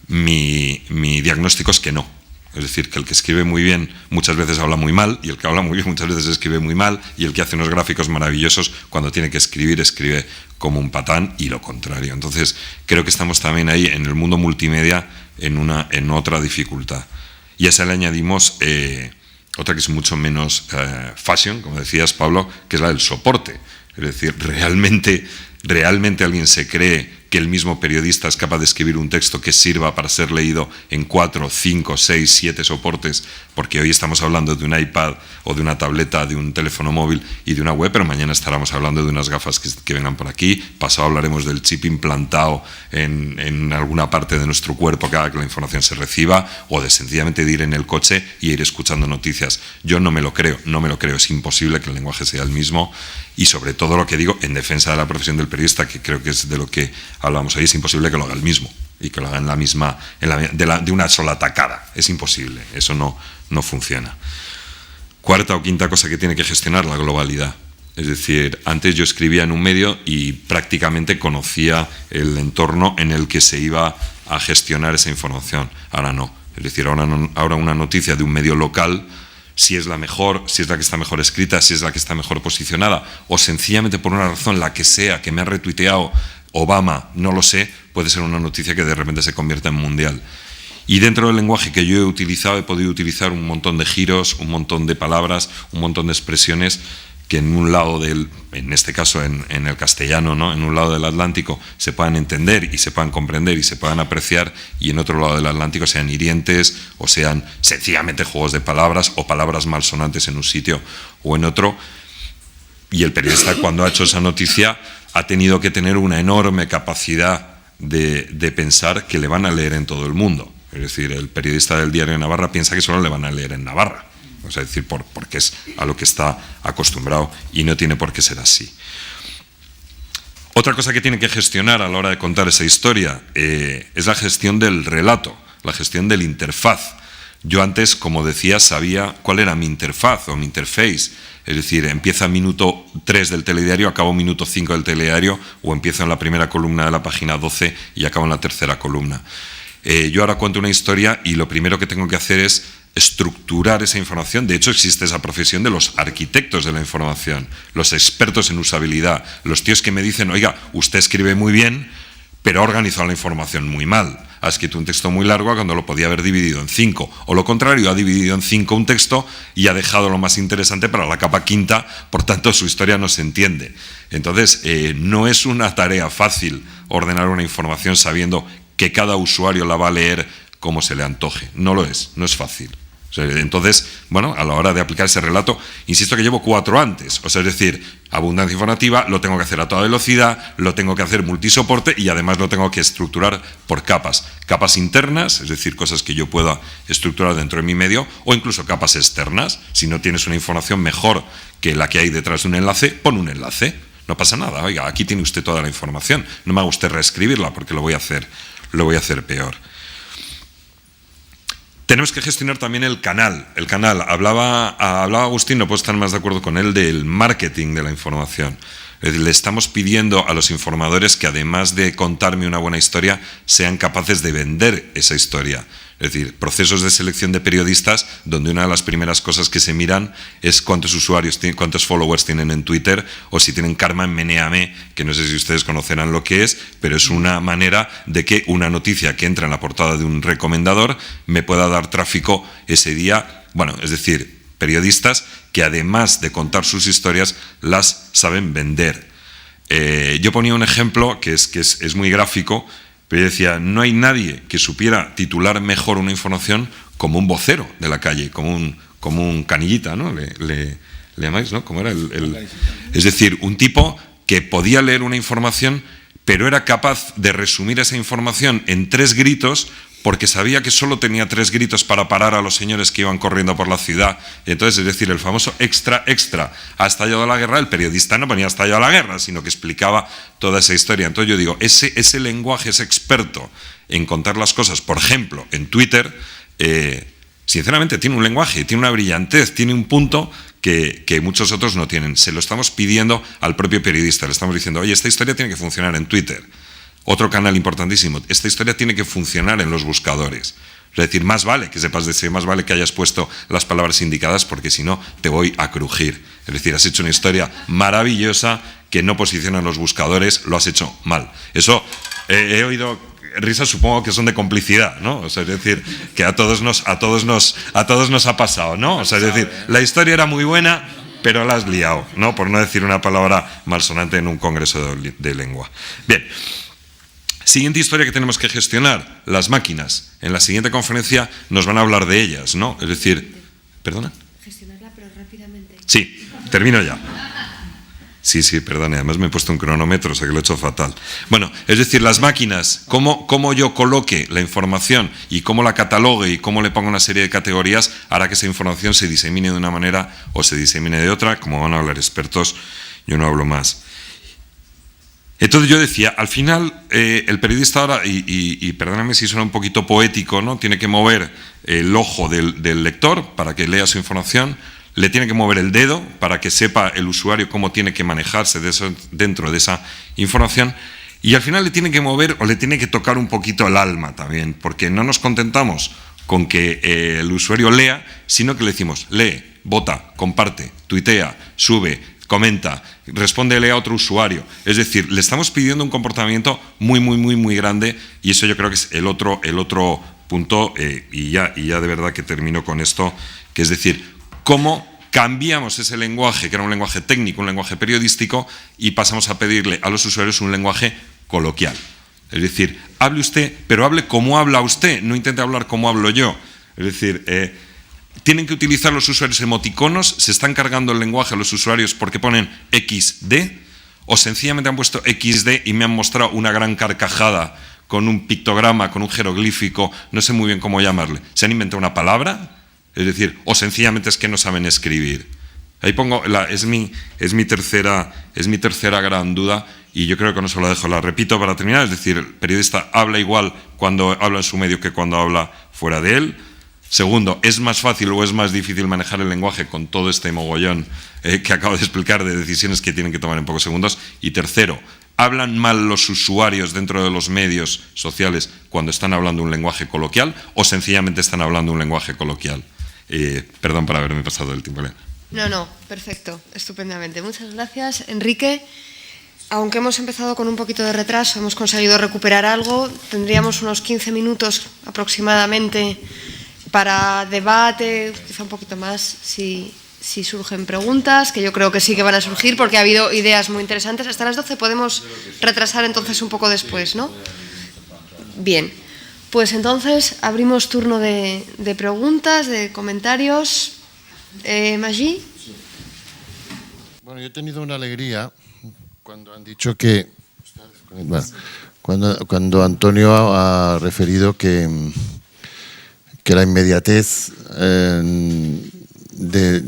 S7: Mi diagnóstico es que no. Es decir, que el que escribe muy bien muchas veces habla muy mal, y el que habla muy bien muchas veces escribe muy mal, y el que hace unos gráficos maravillosos cuando tiene que escribe como un patán, y lo contrario. Entonces, creo que estamos también ahí en el mundo multimedia en otra dificultad. Y a esa le añadimos otra que es mucho menos fashion, como decías, Pablo, que es la del soporte. Es decir, realmente alguien se cree que el mismo periodista es capaz de escribir un texto que sirva para ser leído en 4, 5, 6, 7 soportes, porque hoy estamos hablando de un iPad o de una tableta, de un teléfono móvil y de una web, pero mañana estaremos hablando de unas gafas que vengan por aquí, pasado hablaremos del chip implantado en alguna parte de nuestro cuerpo cada que la información se reciba, o de sencillamente de ir en el coche y ir escuchando noticias. Yo no me lo creo, es imposible que el lenguaje sea el mismo, y sobre todo lo que digo en defensa de la profesión del periodista, que creo que es de lo que hablamos ahí, es imposible que lo haga el mismo y que lo haga en la misma, de una sola tacada. Es imposible, eso no funciona. Cuarta o quinta cosa que tiene que gestionar, la globalidad. Es decir, antes yo escribía en un medio y prácticamente conocía el entorno en el que se iba a gestionar esa información. Ahora no. Es decir, ahora una noticia de un medio local, si es la mejor, si es la que está mejor escrita, si es la que está mejor posicionada, o sencillamente por una razón, la que sea, que me ha retuiteado Obama, no lo sé, puede ser una noticia que de repente se convierta en mundial. Y dentro del lenguaje que yo he utilizado, he podido utilizar un montón de giros, un montón de palabras, un montón de expresiones que en un lado en este caso en el castellano, ¿no?, en un lado del Atlántico se puedan entender y se puedan comprender y se puedan apreciar, y en otro lado del Atlántico sean hirientes o sean sencillamente juegos de palabras o palabras malsonantes en un sitio o en otro. Y el periodista, cuando ha hecho esa noticia, ha tenido que tener una enorme capacidad de pensar que le van a leer en todo el mundo. Es decir, el periodista del Diario de Navarra piensa que solo le van a leer en Navarra. O sea, es decir, porque es a lo que está acostumbrado, y no tiene por qué ser así. Otra cosa que tiene que gestionar a la hora de contar esa historia es la gestión del relato, la gestión del interfaz. Yo antes, como decía, sabía cuál era mi interfaz o mi interface. Es decir, empieza minuto 3 del telediario, acabo minuto 5 del telediario, o empiezo en la primera columna de la página 12 y acabo en la tercera columna. Yo ahora cuento una historia y lo primero que tengo que hacer es estructurar esa información. De hecho, existe esa profesión de los arquitectos de la información, los expertos en usabilidad, los tíos que me dicen: oiga, usted escribe muy bien, pero ha organizado la información muy mal. Ha escrito un texto muy largo cuando lo podía haber dividido en 5. O lo contrario, ha dividido en 5 un texto y ha dejado lo más interesante para la capa quinta, por tanto su historia no se entiende. Entonces, no es una tarea fácil ordenar una información sabiendo que cada usuario la va a leer como se le antoje. No lo es, no es fácil. O sea, entonces, bueno, a la hora de aplicar ese relato, insisto que llevo 4 antes. O sea, es decir, abundancia informativa, lo tengo que hacer a toda velocidad, lo tengo que hacer multisoporte y además lo tengo que estructurar por capas. Capas internas, es decir, cosas que yo pueda estructurar dentro de mi medio, o incluso capas externas. Si no tienes una información mejor que la que hay detrás de un enlace, pon un enlace. No pasa nada. Oiga, aquí tiene usted toda la información. No me haga usted reescribirla porque lo voy a hacer peor. Tenemos que gestionar también el canal. El canal, hablaba Agustín, no puedo estar más de acuerdo con él, del marketing de la información. Es decir, le estamos pidiendo a los informadores que, además de contarme una buena historia, sean capaces de vender esa historia. Es decir, procesos de selección de periodistas donde una de las primeras cosas que se miran es cuántos usuarios tienen, cuántos followers tienen en Twitter, o si tienen karma en Meneame, que no sé si ustedes conocerán lo que es, pero es una manera de que una noticia que entra en la portada de un recomendador me pueda dar tráfico ese día. Bueno, es decir, periodistas que además de contar sus historias las saben vender. Yo ponía un ejemplo que es muy gráfico, pero yo decía: no hay nadie que supiera titular mejor una información como un vocero de la calle, como un canillita, ¿no? Le llamáis, ¿no? ¿Cómo era es decir, un tipo que podía leer una información, pero era capaz de resumir esa información en 3 gritos, porque sabía que solo tenía 3 gritos para parar a los señores que iban corriendo por la ciudad. Y entonces, es decir, el famoso extra, ha estallado la guerra. El periodista no ponía estallado la guerra, sino que explicaba toda esa historia. Entonces yo digo, ese lenguaje, ese experto en contar las cosas, por ejemplo, en Twitter, sinceramente tiene un lenguaje, tiene una brillantez, tiene un punto que muchos otros no tienen. Se lo estamos pidiendo al propio periodista, le estamos diciendo: oye, esta historia tiene que funcionar en Twitter. Otro canal importantísimo, esta historia tiene que funcionar en los buscadores. Es decir, más vale que sepas de más vale que hayas puesto las palabras indicadas, porque si no te voy a crujir. Es decir, has hecho una historia maravillosa que no posiciona en los buscadores, lo has hecho mal. Eso he oído risas, supongo que son de complicidad, ¿no? O sea, es decir, que a todos nos ha pasado, ¿no? O sea, es decir, la historia era muy buena, pero la has liado, ¿no? Por no decir una palabra malsonante en un congreso de lengua. Bien. Siguiente historia que tenemos que gestionar, las máquinas. En la siguiente conferencia nos van a hablar de ellas, ¿no? Es decir, ¿perdona?
S1: Gestionarla, pero rápidamente.
S7: Sí, termino ya. Sí, perdón, además me he puesto un cronómetro, o sea que lo he hecho fatal. Bueno, es decir, las máquinas, cómo yo coloque la información y cómo la catalogue y cómo le ponga una serie de categorías hará que esa información se disemine de una manera o se disemine de otra, como van a hablar expertos, yo no hablo más. Entonces yo decía, al final el periodista ahora, y perdóname si suena un poquito poético, ¿no? Tiene que mover el ojo del lector para que lea su información, le tiene que mover el dedo para que sepa el usuario cómo tiene que manejarse dentro de esa información, y al final le tiene que mover o le tiene que tocar un poquito el alma también, porque no nos contentamos con que el usuario lea, sino que le decimos, lee, vota, comparte, tuitea, sube, comenta, respóndele a otro usuario. Es decir, le estamos pidiendo un comportamiento muy grande, y eso yo creo que es el otro punto, y ya de verdad que termino con esto, que es decir, cómo cambiamos ese lenguaje, que era un lenguaje técnico, un lenguaje periodístico, y pasamos a pedirle a los usuarios un lenguaje coloquial. Es decir, hable usted, pero hable como habla usted, no intente hablar como hablo yo. Es decir, tienen que utilizar los usuarios emoticonos, se están cargando el lenguaje a los usuarios porque ponen XD, o sencillamente han puesto XD y me han mostrado una gran carcajada con un pictograma, con un jeroglífico, no sé muy bien cómo llamarle. ¿Se han inventado una palabra? Es decir, o sencillamente es que no saben escribir. Ahí pongo, es mi tercera gran duda, y yo creo que no se lo dejo, la repito para terminar, es decir, el periodista habla igual cuando habla en su medio que cuando habla fuera de él. Segundo, ¿es más fácil o es más difícil manejar el lenguaje con todo este mogollón que acabo de explicar de decisiones que tienen que tomar en pocos segundos? Y tercero, ¿hablan mal los usuarios dentro de los medios sociales cuando están hablando un lenguaje coloquial o sencillamente están hablando un lenguaje coloquial? Perdón por haberme pasado el tiempo.
S1: No, perfecto, estupendamente. Muchas gracias, Enrique. Aunque hemos empezado con un poquito de retraso, hemos conseguido recuperar algo. Tendríamos unos 15 minutos aproximadamente para debate, quizá un poquito más si surgen preguntas, que yo creo que sí que van a surgir porque ha habido ideas muy interesantes. Hasta las 12 podemos retrasar entonces un poco después, ¿no? Bien. Pues entonces abrimos turno de preguntas, de comentarios. Magí.
S8: Bueno, yo he tenido una alegría cuando han dicho que... Cuando Antonio ha referido que la inmediatez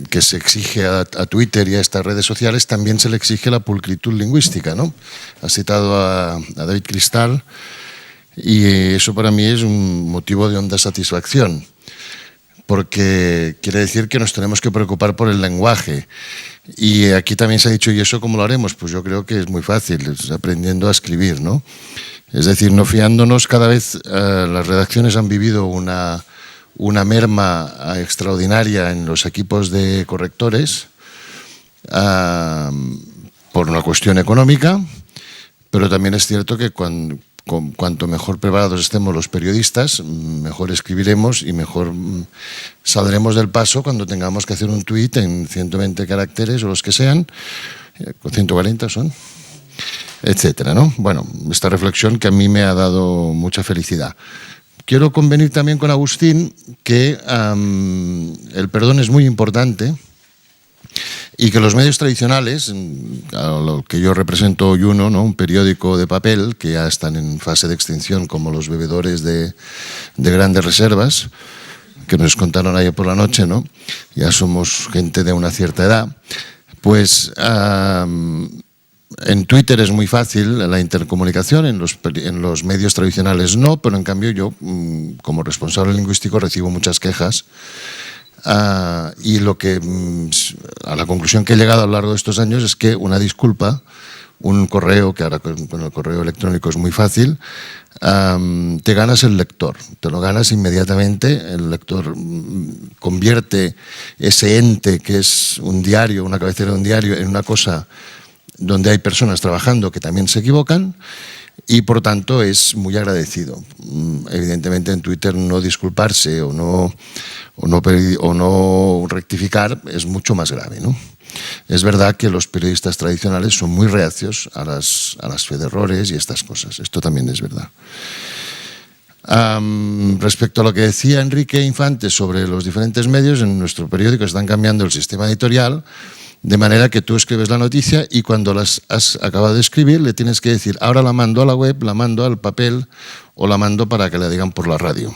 S8: que se exige a Twitter y a estas redes sociales también se le exige la pulcritud lingüística, ¿no? Ha citado a David Cristal, y eso para mí es un motivo de honda satisfacción, porque quiere decir que nos tenemos que preocupar por el lenguaje. Y aquí también se ha dicho, ¿y eso cómo lo haremos? Pues yo creo que es muy fácil, es aprendiendo a escribir, ¿no? Es decir, no fiándonos. Cada vez las redacciones han vivido una merma extraordinaria en los equipos de correctores por una cuestión económica, pero también es cierto que cuanto mejor preparados estemos los periodistas, mejor escribiremos y mejor saldremos del paso cuando tengamos que hacer un tuit en 120 caracteres o los que sean, 140 son, etcétera, ¿no? Bueno, esta reflexión que a mí me ha dado mucha felicidad. Quiero convenir también con Agustín que el perdón es muy importante y que los medios tradicionales, a lo que yo represento hoy uno, ¿no? Un periódico de papel que ya están en fase de extinción, como los bebedores de grandes reservas, que nos contaron ayer por la noche, ¿no? Ya somos gente de una cierta edad. Pues en Twitter es muy fácil la intercomunicación, en los medios tradicionales no, pero en cambio yo, como responsable lingüístico, recibo muchas quejas. Y a la conclusión que he llegado a lo largo de estos años es que una disculpa, un correo, que ahora con el correo electrónico es muy fácil, te ganas el lector, te lo ganas inmediatamente. El lector convierte ese ente que es un diario, una cabecera de un diario, en una cosa donde hay personas trabajando que también se equivocan, y por tanto es muy agradecido. Evidentemente en Twitter no disculparse o no rectificar es mucho más grave, ¿no? Es verdad que los periodistas tradicionales son muy reacios a las fe de errores y estas cosas. Esto también es verdad. Respecto a lo que decía Enrique Infante sobre los diferentes medios, en nuestro periódico están cambiando el sistema editorial, de manera que tú escribes la noticia y cuando las has acabado de escribir le tienes que decir, ahora la mando a la web, la mando al papel o la mando para que la digan por la radio.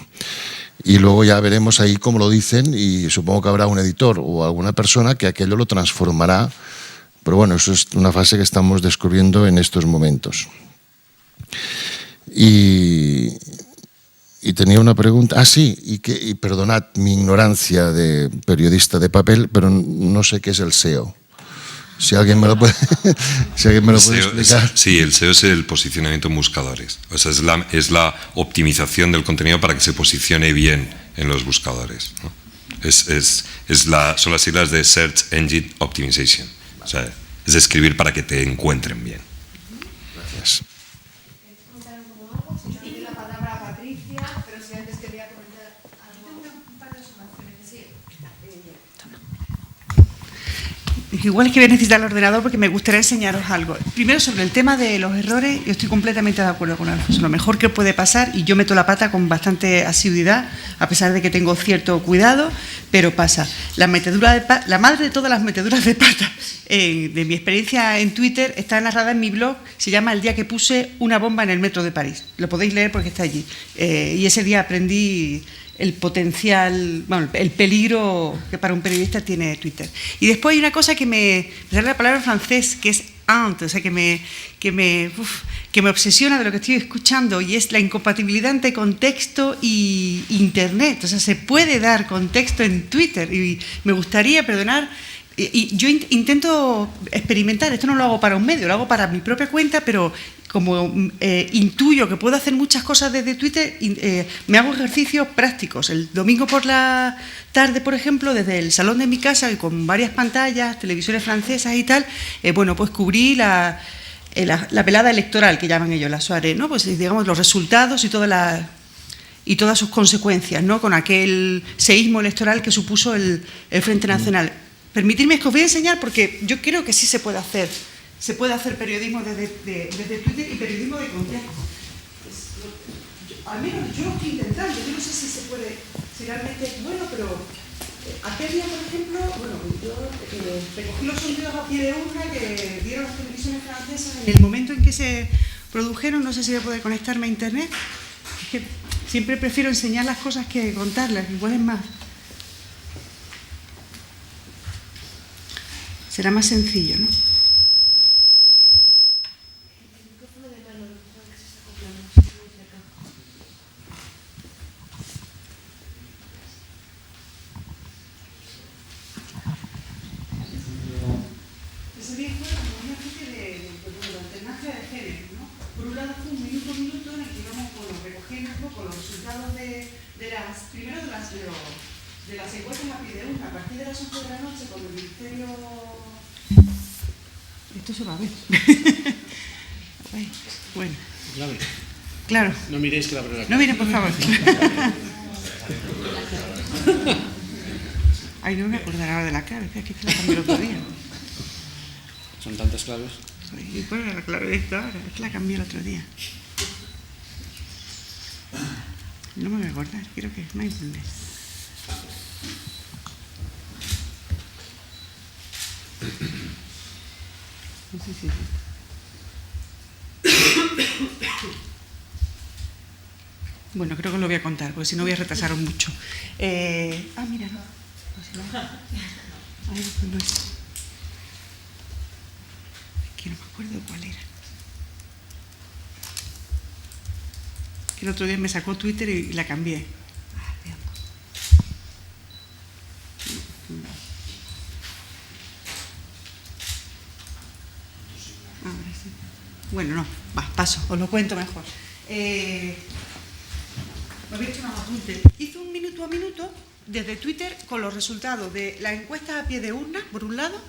S8: Y luego ya veremos ahí cómo lo dicen y supongo que habrá un editor o alguna persona que aquello lo transformará. Pero bueno, eso es una fase que estamos descubriendo en estos momentos. Y tenía una pregunta. Sí, y perdonad mi ignorancia de periodista de papel, pero no sé qué es el SEO. Si alguien me lo puede, explicar.
S7: Sí, el SEO es el posicionamiento en buscadores. O sea, es la optimización del contenido para que se posicione bien en los buscadores, ¿no? Son las siglas de Search Engine Optimization. O sea, es escribir para que te encuentren bien.
S8: Gracias.
S2: Igual es que voy a necesitar el ordenador porque me gustaría enseñaros algo. Primero, sobre el tema de los errores, yo estoy completamente de acuerdo con Alfonso. Lo mejor que puede pasar, y yo meto la pata con bastante asiduidad, a pesar de que tengo cierto cuidado, pero pasa. La madre de todas las meteduras de pata de mi experiencia en Twitter está narrada en mi blog, se llama El día que puse una bomba en el metro de París. Lo podéis leer porque está allí. Y ese día aprendí el potencial, bueno, el peligro que para un periodista tiene Twitter. Y después hay una cosa que me sale la palabra en francés, que es honte, o sea, que me obsesiona de lo que estoy escuchando, y es la incompatibilidad entre contexto y Internet. O sea, se puede dar contexto en Twitter y me gustaría perdonar. Y yo intento experimentar, esto no lo hago para un medio, lo hago para mi propia cuenta, pero como intuyo que puedo hacer muchas cosas desde Twitter, me hago ejercicios prácticos. El domingo por la tarde, por ejemplo, desde el salón de mi casa y con varias pantallas, televisiones francesas y tal, pues cubrí la velada electoral, que llaman ellos, la soirée, ¿no? Pues digamos los resultados y todas sus consecuencias, ¿no? Con aquel seísmo electoral que supuso el Frente Nacional. Permitidme que os voy a enseñar porque yo creo que sí se puede hacer. Se puede hacer periodismo desde Twitter y periodismo de contexto. Al menos yo lo estoy intentando. Yo no sé si realmente es bueno, pero aquel día, por ejemplo, yo recogí los sonidos a pie de urna que dieron las televisiones francesas en el momento en que se produjeron. No sé si voy a poder conectarme a Internet. Es que siempre prefiero enseñar las cosas que contarlas. Igual es más. Será más sencillo, ¿no? Ese día fue una especie de alternancia de género, ¿no? Por un lado fue un minuto en el que íbamos recogiendo un poco los resultados primero de las encuestas a pie de urna, a partir de las 11 de la noche, con el Ministerio... Esto se va a ver. Bueno. Claro.
S9: No miréis que la verdad.
S2: No miren, por favor. Ay, no me acordaré ahora de la clave, es que la cambié el otro día.
S9: Son tantas claves.
S2: ¿Y cuál era la clave de esto ahora? Es que la cambié el otro día. No me voy a acordar, creo que es mindfulness. No sé si es Bueno, creo que lo voy a contar, porque si no voy a retrasaros mucho. Mira, no. Ay, no es. Es que no me acuerdo cuál era. Que el otro día me sacó Twitter y la cambié. Bueno, no, paso, os lo cuento mejor. Me había hecho unos apuntes. Hice un minuto a minuto desde Twitter con los resultados de la encuesta a pie de urna, por un lado,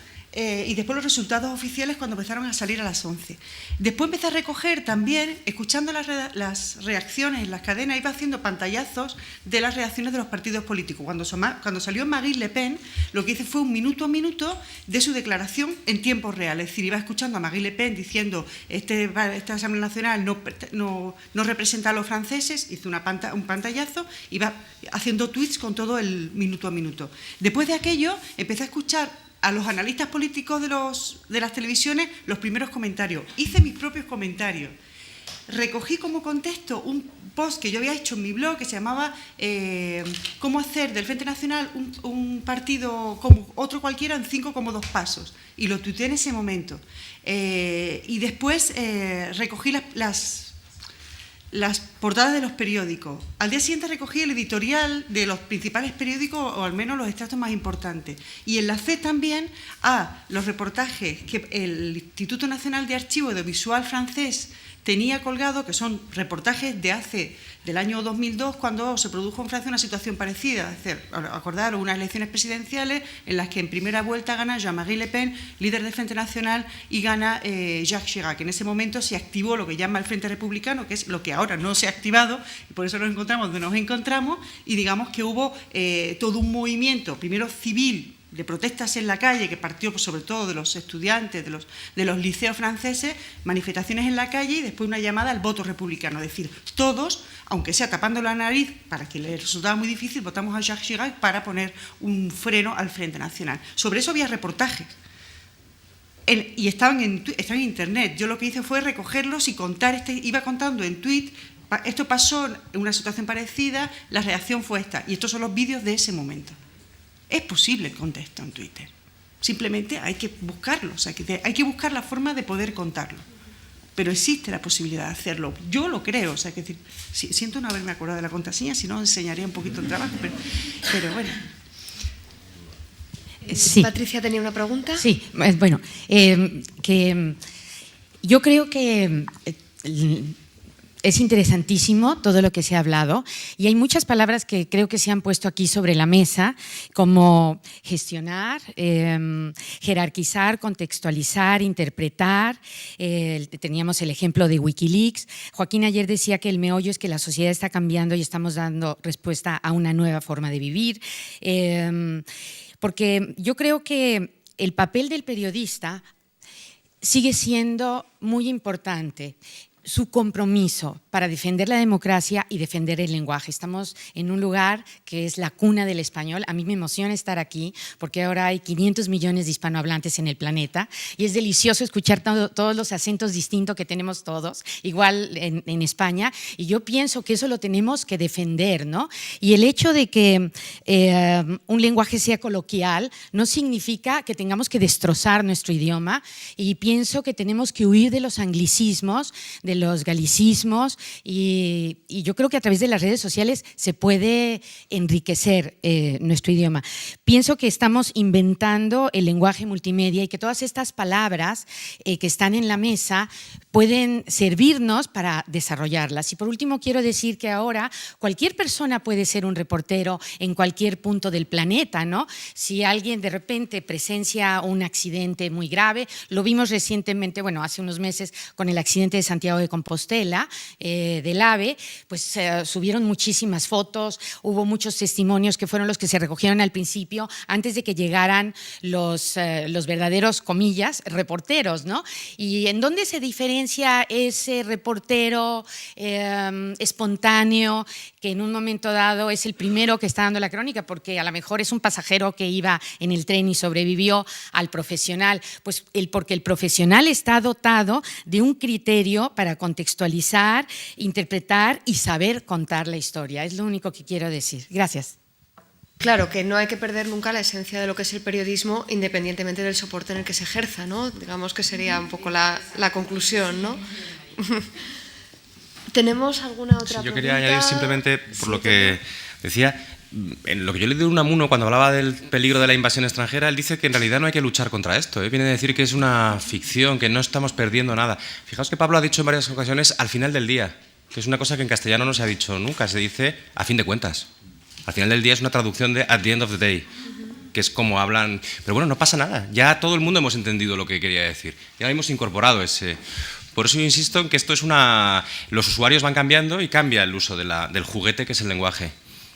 S2: y después los resultados oficiales cuando empezaron a salir a las 11. Después empecé a recoger también, escuchando las reacciones en las cadenas, iba haciendo pantallazos de las reacciones de los partidos políticos. Cuando salió Marine Le Pen, lo que hice fue un minuto a minuto de su declaración en tiempo real. Es decir, iba escuchando a Marine Le Pen diciendo esta Asamblea Nacional no representa a los franceses, hice un pantallazo, iba haciendo tweets con todo el minuto a minuto. Después de aquello, empecé a escuchar a los analistas políticos de las televisiones los primeros comentarios. Hice mis propios comentarios. Recogí como contexto un post que yo había hecho en mi blog que se llamaba cómo hacer del Frente Nacional un partido como otro cualquiera en 5 cómodos pasos. Y lo tuiteé en ese momento. Y después recogí las portadas de los periódicos. Al día siguiente recogí el editorial de los principales periódicos, o al menos los extractos más importantes. Y enlacé también a los reportajes que el Instituto Nacional de Archivo Audiovisual francés tenía colgado, que son reportajes del año 2002, cuando se produjo en Francia una situación parecida. Es decir, acordaros, unas elecciones presidenciales en las que en primera vuelta gana Jean-Marie Le Pen, líder del Frente Nacional, y gana Jacques Chirac. En ese momento se activó lo que llama el Frente Republicano, que es lo que ahora no se ha activado, y por eso nos encontramos donde nos encontramos, y digamos que hubo todo un movimiento, primero civil, de protestas en la calle, que partió sobre todo de los estudiantes, de los liceos franceses, manifestaciones en la calle y después una llamada al voto republicano. Es decir, todos, aunque sea tapando la nariz, para que les resultaba muy difícil, votamos a Jacques Chirac para poner un freno al Frente Nacional. Sobre eso había reportajes. Y estaban en Internet. Yo lo que hice fue recogerlos y contar, iba contando en tweet, esto pasó en una situación parecida, la reacción fue esta. Y estos son los vídeos de ese momento. Es posible el contexto en Twitter, simplemente hay que buscarlo, o sea, hay que buscar la forma de poder contarlo, pero existe la posibilidad de hacerlo, yo lo creo, o sea, que siento no haberme acordado de la contraseña, si no enseñaría un poquito el trabajo, pero bueno.
S1: Sí. Patricia tenía una pregunta.
S10: Sí, bueno, que yo creo que es interesantísimo todo lo que se ha hablado y hay muchas palabras que creo que se han puesto aquí sobre la mesa, como gestionar, jerarquizar, contextualizar, interpretar. Teníamos el ejemplo de Wikileaks. Joaquín ayer decía que el meollo es que la sociedad está cambiando y estamos dando respuesta a una nueva forma de vivir. Porque yo creo que el papel del periodista sigue siendo muy importante. Su compromiso para defender la democracia y defender el lenguaje. Estamos en un lugar que es la cuna del español. A mí me emociona estar aquí porque ahora hay 500 millones de hispanohablantes en el planeta y es delicioso escuchar todos los acentos distintos que tenemos todos, igual en España, y yo pienso que eso lo tenemos que defender, ¿no? Y el hecho de que un lenguaje sea coloquial no significa que tengamos que destrozar nuestro idioma, y pienso que tenemos que huir de los anglicismos, de los galicismos, y yo creo que a través de las redes sociales se puede enriquecer nuestro idioma. Pienso que estamos inventando el lenguaje multimedia y que todas estas palabras que están en la mesa pueden servirnos para desarrollarlas. Y por último quiero decir que ahora cualquier persona puede ser un reportero en cualquier punto del planeta, ¿no? Si alguien de repente presencia un accidente muy grave, lo vimos recientemente, bueno, hace unos meses con el accidente de Santiago de Compostela, del AVE, pues subieron muchísimas fotos, hubo muchos testimonios que fueron los que se recogieron al principio, antes de que llegaran los verdaderos, comillas, reporteros, ¿no? ¿Y en dónde se diferencia ese reportero espontáneo que en un momento dado es el primero que está dando la crónica, porque a lo mejor es un pasajero que iba en el tren y sobrevivió, al profesional? Pues porque el profesional está dotado de un criterio para contextualizar, interpretar y saber contar la historia. Es lo único que quiero decir. Gracias.
S1: Claro, que no hay que perder nunca la esencia de lo que es el periodismo, independientemente del soporte en el que se ejerza, ¿no? Digamos que sería un poco la conclusión, ¿no? ¿Tenemos alguna otra pregunta?
S4: Yo quería añadir simplemente, por lo que decía, en lo que yo le di a Unamuno cuando hablaba del peligro de la invasión extranjera, él dice que en realidad no hay que luchar contra esto, ¿eh? Viene a decir que es una ficción, que no estamos perdiendo nada. Fijaos que Pablo ha dicho en varias ocasiones al final del día, que es una cosa que en castellano no se ha dicho nunca, se dice a fin de cuentas. Al final del día es una traducción de at the end of the day. que es como hablan. Pero bueno, no pasa nada, ya todo el mundo hemos entendido lo que quería decir, ya hemos incorporado ese. Por eso yo insisto en que esto es los usuarios van cambiando y cambia el uso del juguete que es el lenguaje.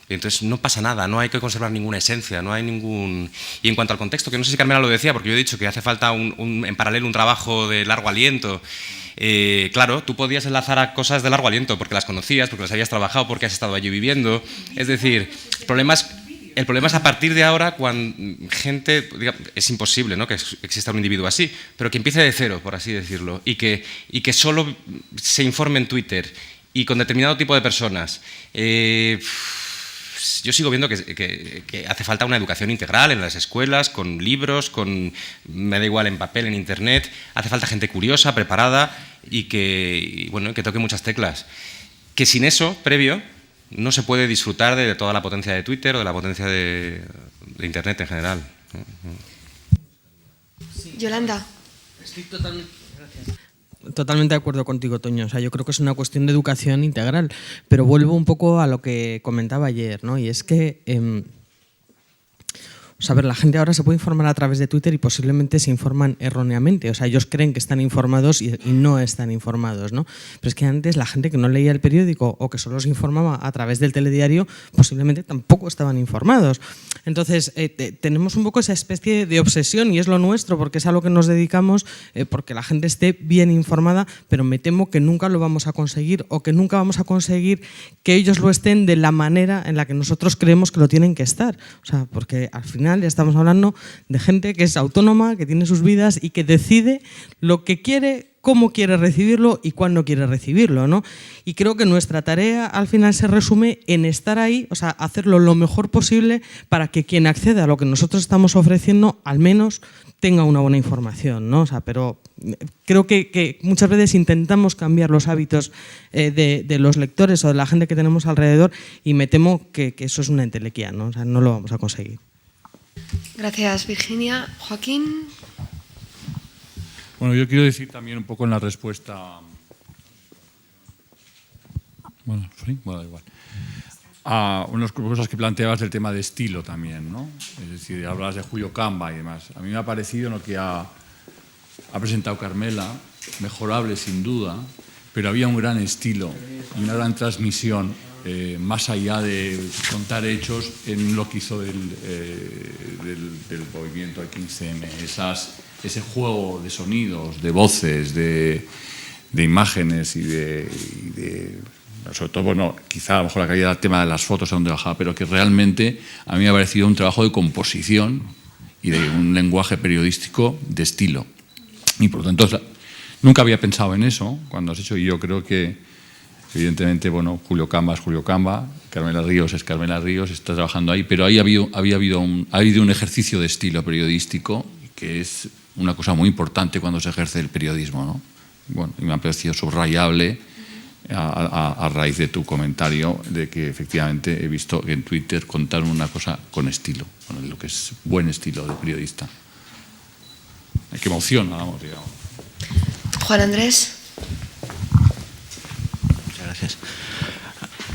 S4: Y entonces no pasa nada, no hay que conservar ninguna esencia, no hay ningún... Y en cuanto al contexto, que no sé si Carmela lo decía, porque yo he dicho que hace falta en paralelo un trabajo de largo aliento. Claro, tú podías enlazar a cosas de largo aliento porque las conocías, porque las habías trabajado, porque has estado allí viviendo. Es decir, el problema es a partir de ahora cuando gente... Es imposible, ¿no?, que exista un individuo así, pero que empiece de cero, por así decirlo, y que solo se informe en Twitter y con determinado tipo de personas. Yo sigo viendo que hace falta una educación integral en las escuelas, con libros, me da igual, en papel, en internet. Hace falta gente curiosa, preparada y que toque muchas teclas. Que sin eso, previo, no se puede disfrutar de toda la potencia de Twitter o de la potencia de internet en general.
S1: Yolanda.
S11: Estoy totalmente de acuerdo contigo, Toño. O sea, yo creo que es una cuestión de educación integral, pero vuelvo un poco a lo que comentaba ayer, ¿no? Y es que, a ver, la gente ahora se puede informar a través de Twitter y posiblemente se informan erróneamente. O sea, ellos creen que están informados y no están informados, ¿no? Pero es que antes la gente que no leía el periódico o que solo se informaba a través del telediario posiblemente tampoco estaban informados. Entonces, tenemos un poco esa especie de obsesión, y es lo nuestro, porque es a lo que nos dedicamos, porque la gente esté bien informada, pero me temo que nunca lo vamos a conseguir, o que nunca vamos a conseguir que ellos lo estén de la manera en la que nosotros creemos que lo tienen que estar. O sea, porque al final estamos hablando de gente que es autónoma, que tiene sus vidas y que decide lo que quiere, cómo quiere recibirlo y cuándo quiere recibirlo, ¿no? Y creo que nuestra tarea al final se resume en estar ahí, o sea, hacerlo lo mejor posible para que quien acceda a lo que nosotros estamos ofreciendo al menos tenga una buena información, ¿no? O sea, pero creo que muchas veces intentamos cambiar los hábitos de los lectores o de la gente que tenemos alrededor, y me temo que eso es una entelequia, ¿no? O sea, no lo vamos a conseguir.
S1: Gracias, Virginia. Joaquín.
S12: Bueno, yo quiero decir también un poco en la respuesta... Bueno, sí, da igual. A unas cosas que planteabas del tema de estilo también, ¿no? Es decir, hablas de Julio Camba y demás. A mí me ha parecido lo que ha presentado Carmela, mejorable sin duda, pero había un gran estilo y una gran transmisión, más allá de contar hechos, en lo que hizo del movimiento del 15M. Ese juego de sonidos, de voces, de imágenes y de sobre todo, bueno, quizá a lo mejor la calidad del tema de las fotos a donde bajaba, pero que realmente a mí me ha parecido un trabajo de composición y de un lenguaje periodístico de estilo. Y por lo tanto, nunca había pensado en eso cuando has hecho, y yo creo que evidentemente, bueno, Julio Camba es Julio Camba, Carmela Ríos es Carmela Ríos, está trabajando ahí, pero ahí ha habido un ejercicio de estilo periodístico que es una cosa muy importante cuando se ejerce el periodismo, ¿no? Bueno, y me ha parecido subrayable a raíz de tu comentario de que efectivamente he visto que en Twitter contaron una cosa con estilo, con lo que es buen estilo de periodista. Que emociona, vamos, digamos.
S1: Juan Andrés.
S9: Muchas gracias.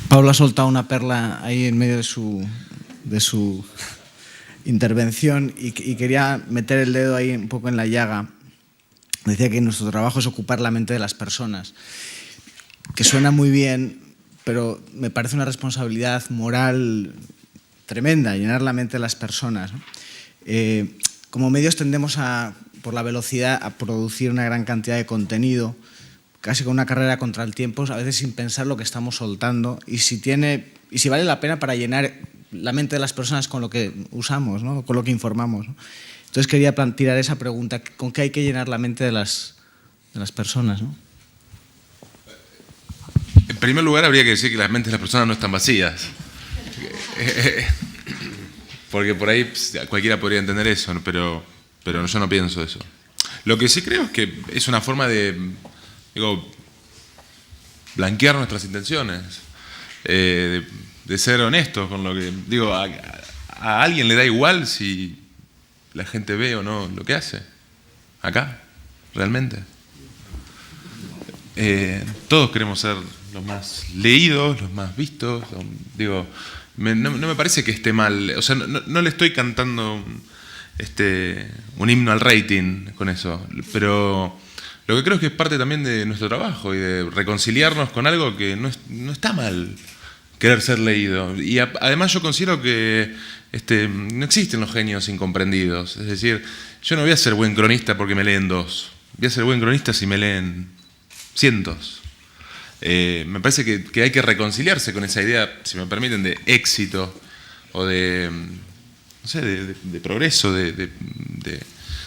S9: Pablo ha soltado una perla ahí en medio de su intervención y quería meter el dedo ahí un poco en la llaga. Decía que nuestro trabajo es ocupar la mente de las personas, que suena muy bien, pero me parece una responsabilidad moral tremenda, llenar la mente de las personas, ¿no? Como medios tendemos por la velocidad a producir una gran cantidad de contenido, casi con una carrera contra el tiempo, a veces sin pensar lo que estamos soltando y si vale la pena para llenar la mente de las personas con lo que usamos, ¿no? Con lo que informamos, ¿no? Entonces quería tirar esa pregunta, ¿con qué hay que llenar la mente de las personas, ¿no?
S5: En primer lugar, habría que decir que las mentes de las personas no están vacías. Porque por ahí cualquiera podría entender eso, ¿no? Pero yo no pienso eso. Lo que sí creo es que es una forma de, blanquear nuestras intenciones, de ser honestos con lo que... a alguien le da igual si la gente ve o no lo que hace. Acá, realmente. Todos queremos ser los más leídos, los más vistos, no me parece que esté mal. O sea, no le estoy cantando un himno al rating con eso. Pero lo que creo es que es parte también de nuestro trabajo y de reconciliarnos con algo que no está mal querer ser leído. Y además yo considero que no existen los genios incomprendidos. Es decir, yo no voy a ser buen cronista porque me leen 2. Voy a ser buen cronista si me leen cientos. Me parece que hay que reconciliarse con esa idea, si me permiten, de éxito o de, no sé, de progreso, de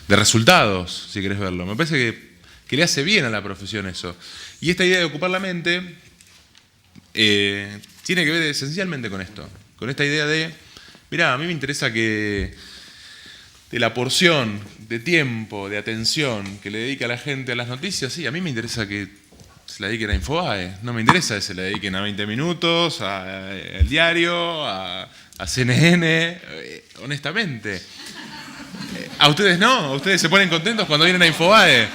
S5: resultados, si querés verlo. Me parece que le hace bien a la profesión eso. Y esta idea de ocupar la mente tiene que ver esencialmente con esto, con esta idea de, mirá, a mí me interesa que de la porción de tiempo, de atención que le dedica la gente a las noticias, sí, a mí me interesa que se la dediquen a Infobae, no me interesa que se la dediquen a 20 Minutos, a El Diario, a CNN, honestamente. A ustedes no, a ustedes se ponen contentos cuando vienen a Infobae.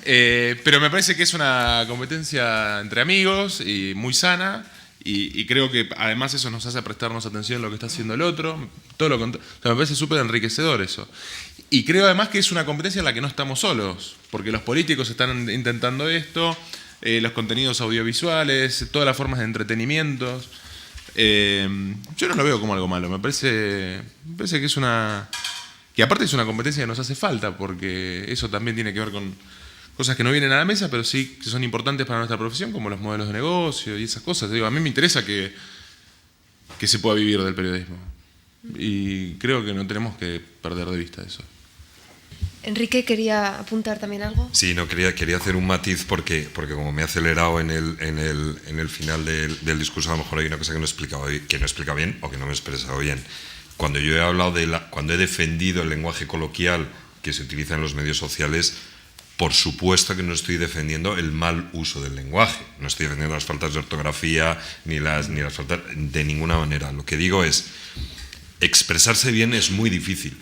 S5: Pero me parece que es una competencia entre amigos y muy sana. Y creo que además eso nos hace prestarnos atención a lo que está haciendo el otro. Todo lo contrario. O sea, me parece súper enriquecedor eso. Y creo además que es una competencia en la que no estamos solos, porque los políticos están intentando esto, los contenidos audiovisuales, todas las formas de entretenimiento. Yo no lo veo como algo malo. Me parece que es una... que aparte es una competencia que nos hace falta, porque eso también tiene que ver con cosas que no vienen a la mesa, pero sí que son importantes para nuestra profesión, como los modelos de negocio y esas cosas. Digo, a mí me interesa que se pueda vivir del periodismo. Y creo que no tenemos que perder de vista eso.
S1: Enrique, ¿quería apuntar también algo?
S7: Sí, no, quería hacer un matiz porque como me he acelerado en el final del discurso, a lo mejor hay una cosa que no he explicado bien o que no me he expresado bien. Cuando yo he hablado cuando he defendido el lenguaje coloquial que se utiliza en los medios sociales, por supuesto que no estoy defendiendo el mal uso del lenguaje, no estoy defendiendo las faltas de ortografía ni las faltas de ninguna manera. Lo que digo es, expresarse bien es muy difícil.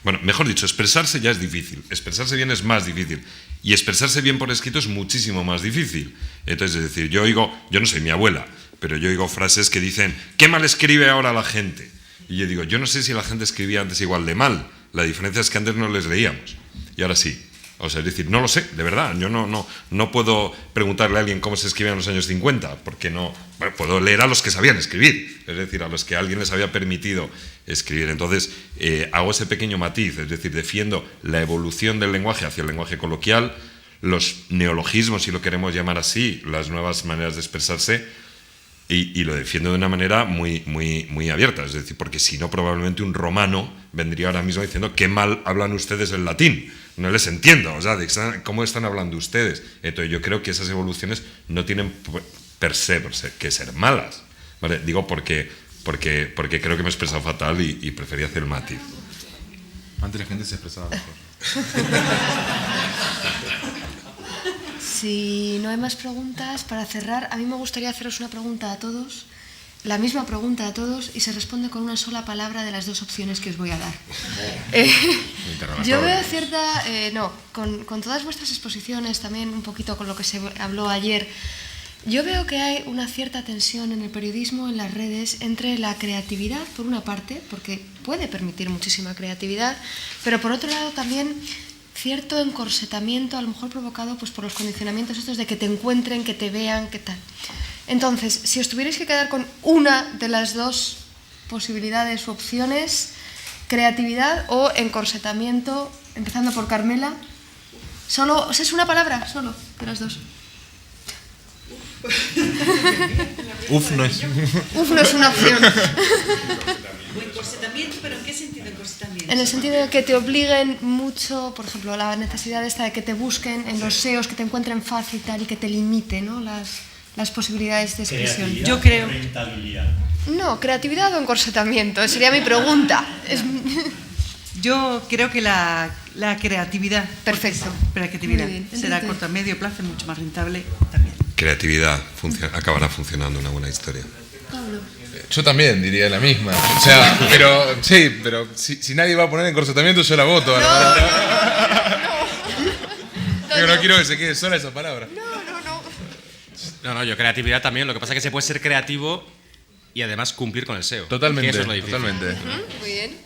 S7: Bueno, mejor dicho, expresarse ya es difícil, expresarse bien es más difícil y expresarse bien por escrito es muchísimo más difícil. Entonces, es decir, yo no soy mi abuela, pero yo oigo frases que dicen, ¿qué mal escribe ahora la gente? Y yo digo, yo no sé si la gente escribía antes igual de mal, la diferencia es que antes no les leíamos y ahora sí. O sea, es decir, no lo sé, de verdad, yo no puedo preguntarle a alguien cómo se escribía en los años 50, porque no, bueno, puedo leer a los que sabían escribir, es decir, a los que alguien les había permitido escribir. Entonces, hago ese pequeño matiz, es decir, defiendo la evolución del lenguaje hacia el lenguaje coloquial, los neologismos, si lo queremos llamar así, las nuevas maneras de expresarse, y lo defiendo de una manera muy, muy, muy abierta, es decir, porque si no, probablemente un romano vendría ahora mismo diciendo qué mal hablan ustedes el latín. No les entiendo, o sea, ¿cómo están hablando ustedes? Entonces yo creo que esas evoluciones no tienen per se que ser malas, ¿vale? Digo porque creo que me he expresado fatal y prefería hacer el matiz.
S5: Antes la gente se expresaba mejor.
S1: Si no hay más preguntas, para cerrar, a mí me gustaría haceros una pregunta a todos, la misma pregunta a todos, y se responde con una sola palabra de las dos opciones que os voy a dar. Yo veo cierta... con todas vuestras exposiciones, también un poquito con lo que se habló ayer, yo veo que hay una cierta tensión en el periodismo, en las redes, entre la creatividad, por una parte, porque puede permitir muchísima creatividad, pero por otro lado también cierto encorsetamiento, a lo mejor provocado pues, por los condicionamientos estos de que te encuentren, que te vean, qué tal. Entonces, si os tuvierais que quedar con una de las dos posibilidades u opciones, creatividad o encorsetamiento, empezando por Carmela, solo, o sea, es una palabra, solo, de las dos.
S5: Uf no es
S1: una opción.
S13: O encorsetamiento, pero ¿en qué sentido encorsetamiento?
S1: En el sentido de que te obliguen mucho, por ejemplo, la necesidad esta de que te busquen en los SEOs, que te encuentren fácil y tal, y que te limite, ¿no? las posibilidades de expresión.
S13: Yo creo.
S1: No, creatividad o encorsetamiento, sería mi pregunta.
S13: Yo creo que la creatividad.
S1: Perfecto.
S13: Creatividad será a corto a medio plazo mucho más rentable también.
S7: Creatividad acabará funcionando una buena historia.
S1: Pablo.
S5: Yo también diría la misma. O sea, pero si nadie va a poner encorsetamiento, yo la voto. No quiero que se quede sola esa palabra.
S1: No.
S4: No, yo creatividad también. Lo que pasa es que se puede ser creativo y además cumplir con el SEO.
S5: Totalmente,
S4: Que eso es lo difícil.
S5: totalmente.
S1: Muy bien.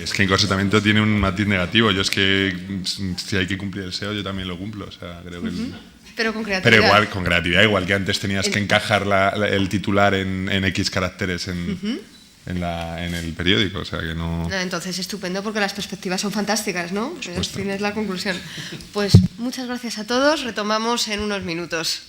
S6: Es que encorsetamiento tiene un matiz negativo. Yo es que si hay que cumplir el SEO, yo también lo cumplo. O sea, creo que
S1: Pero con creatividad.
S6: pero igual, con creatividad, igual que antes tenías que encajar el titular en X caracteres en el periódico. O sea, que no...
S1: Entonces, estupendo, porque las perspectivas son fantásticas, ¿no? Al fin es la conclusión. Pues muchas gracias a todos. Retomamos en unos minutos.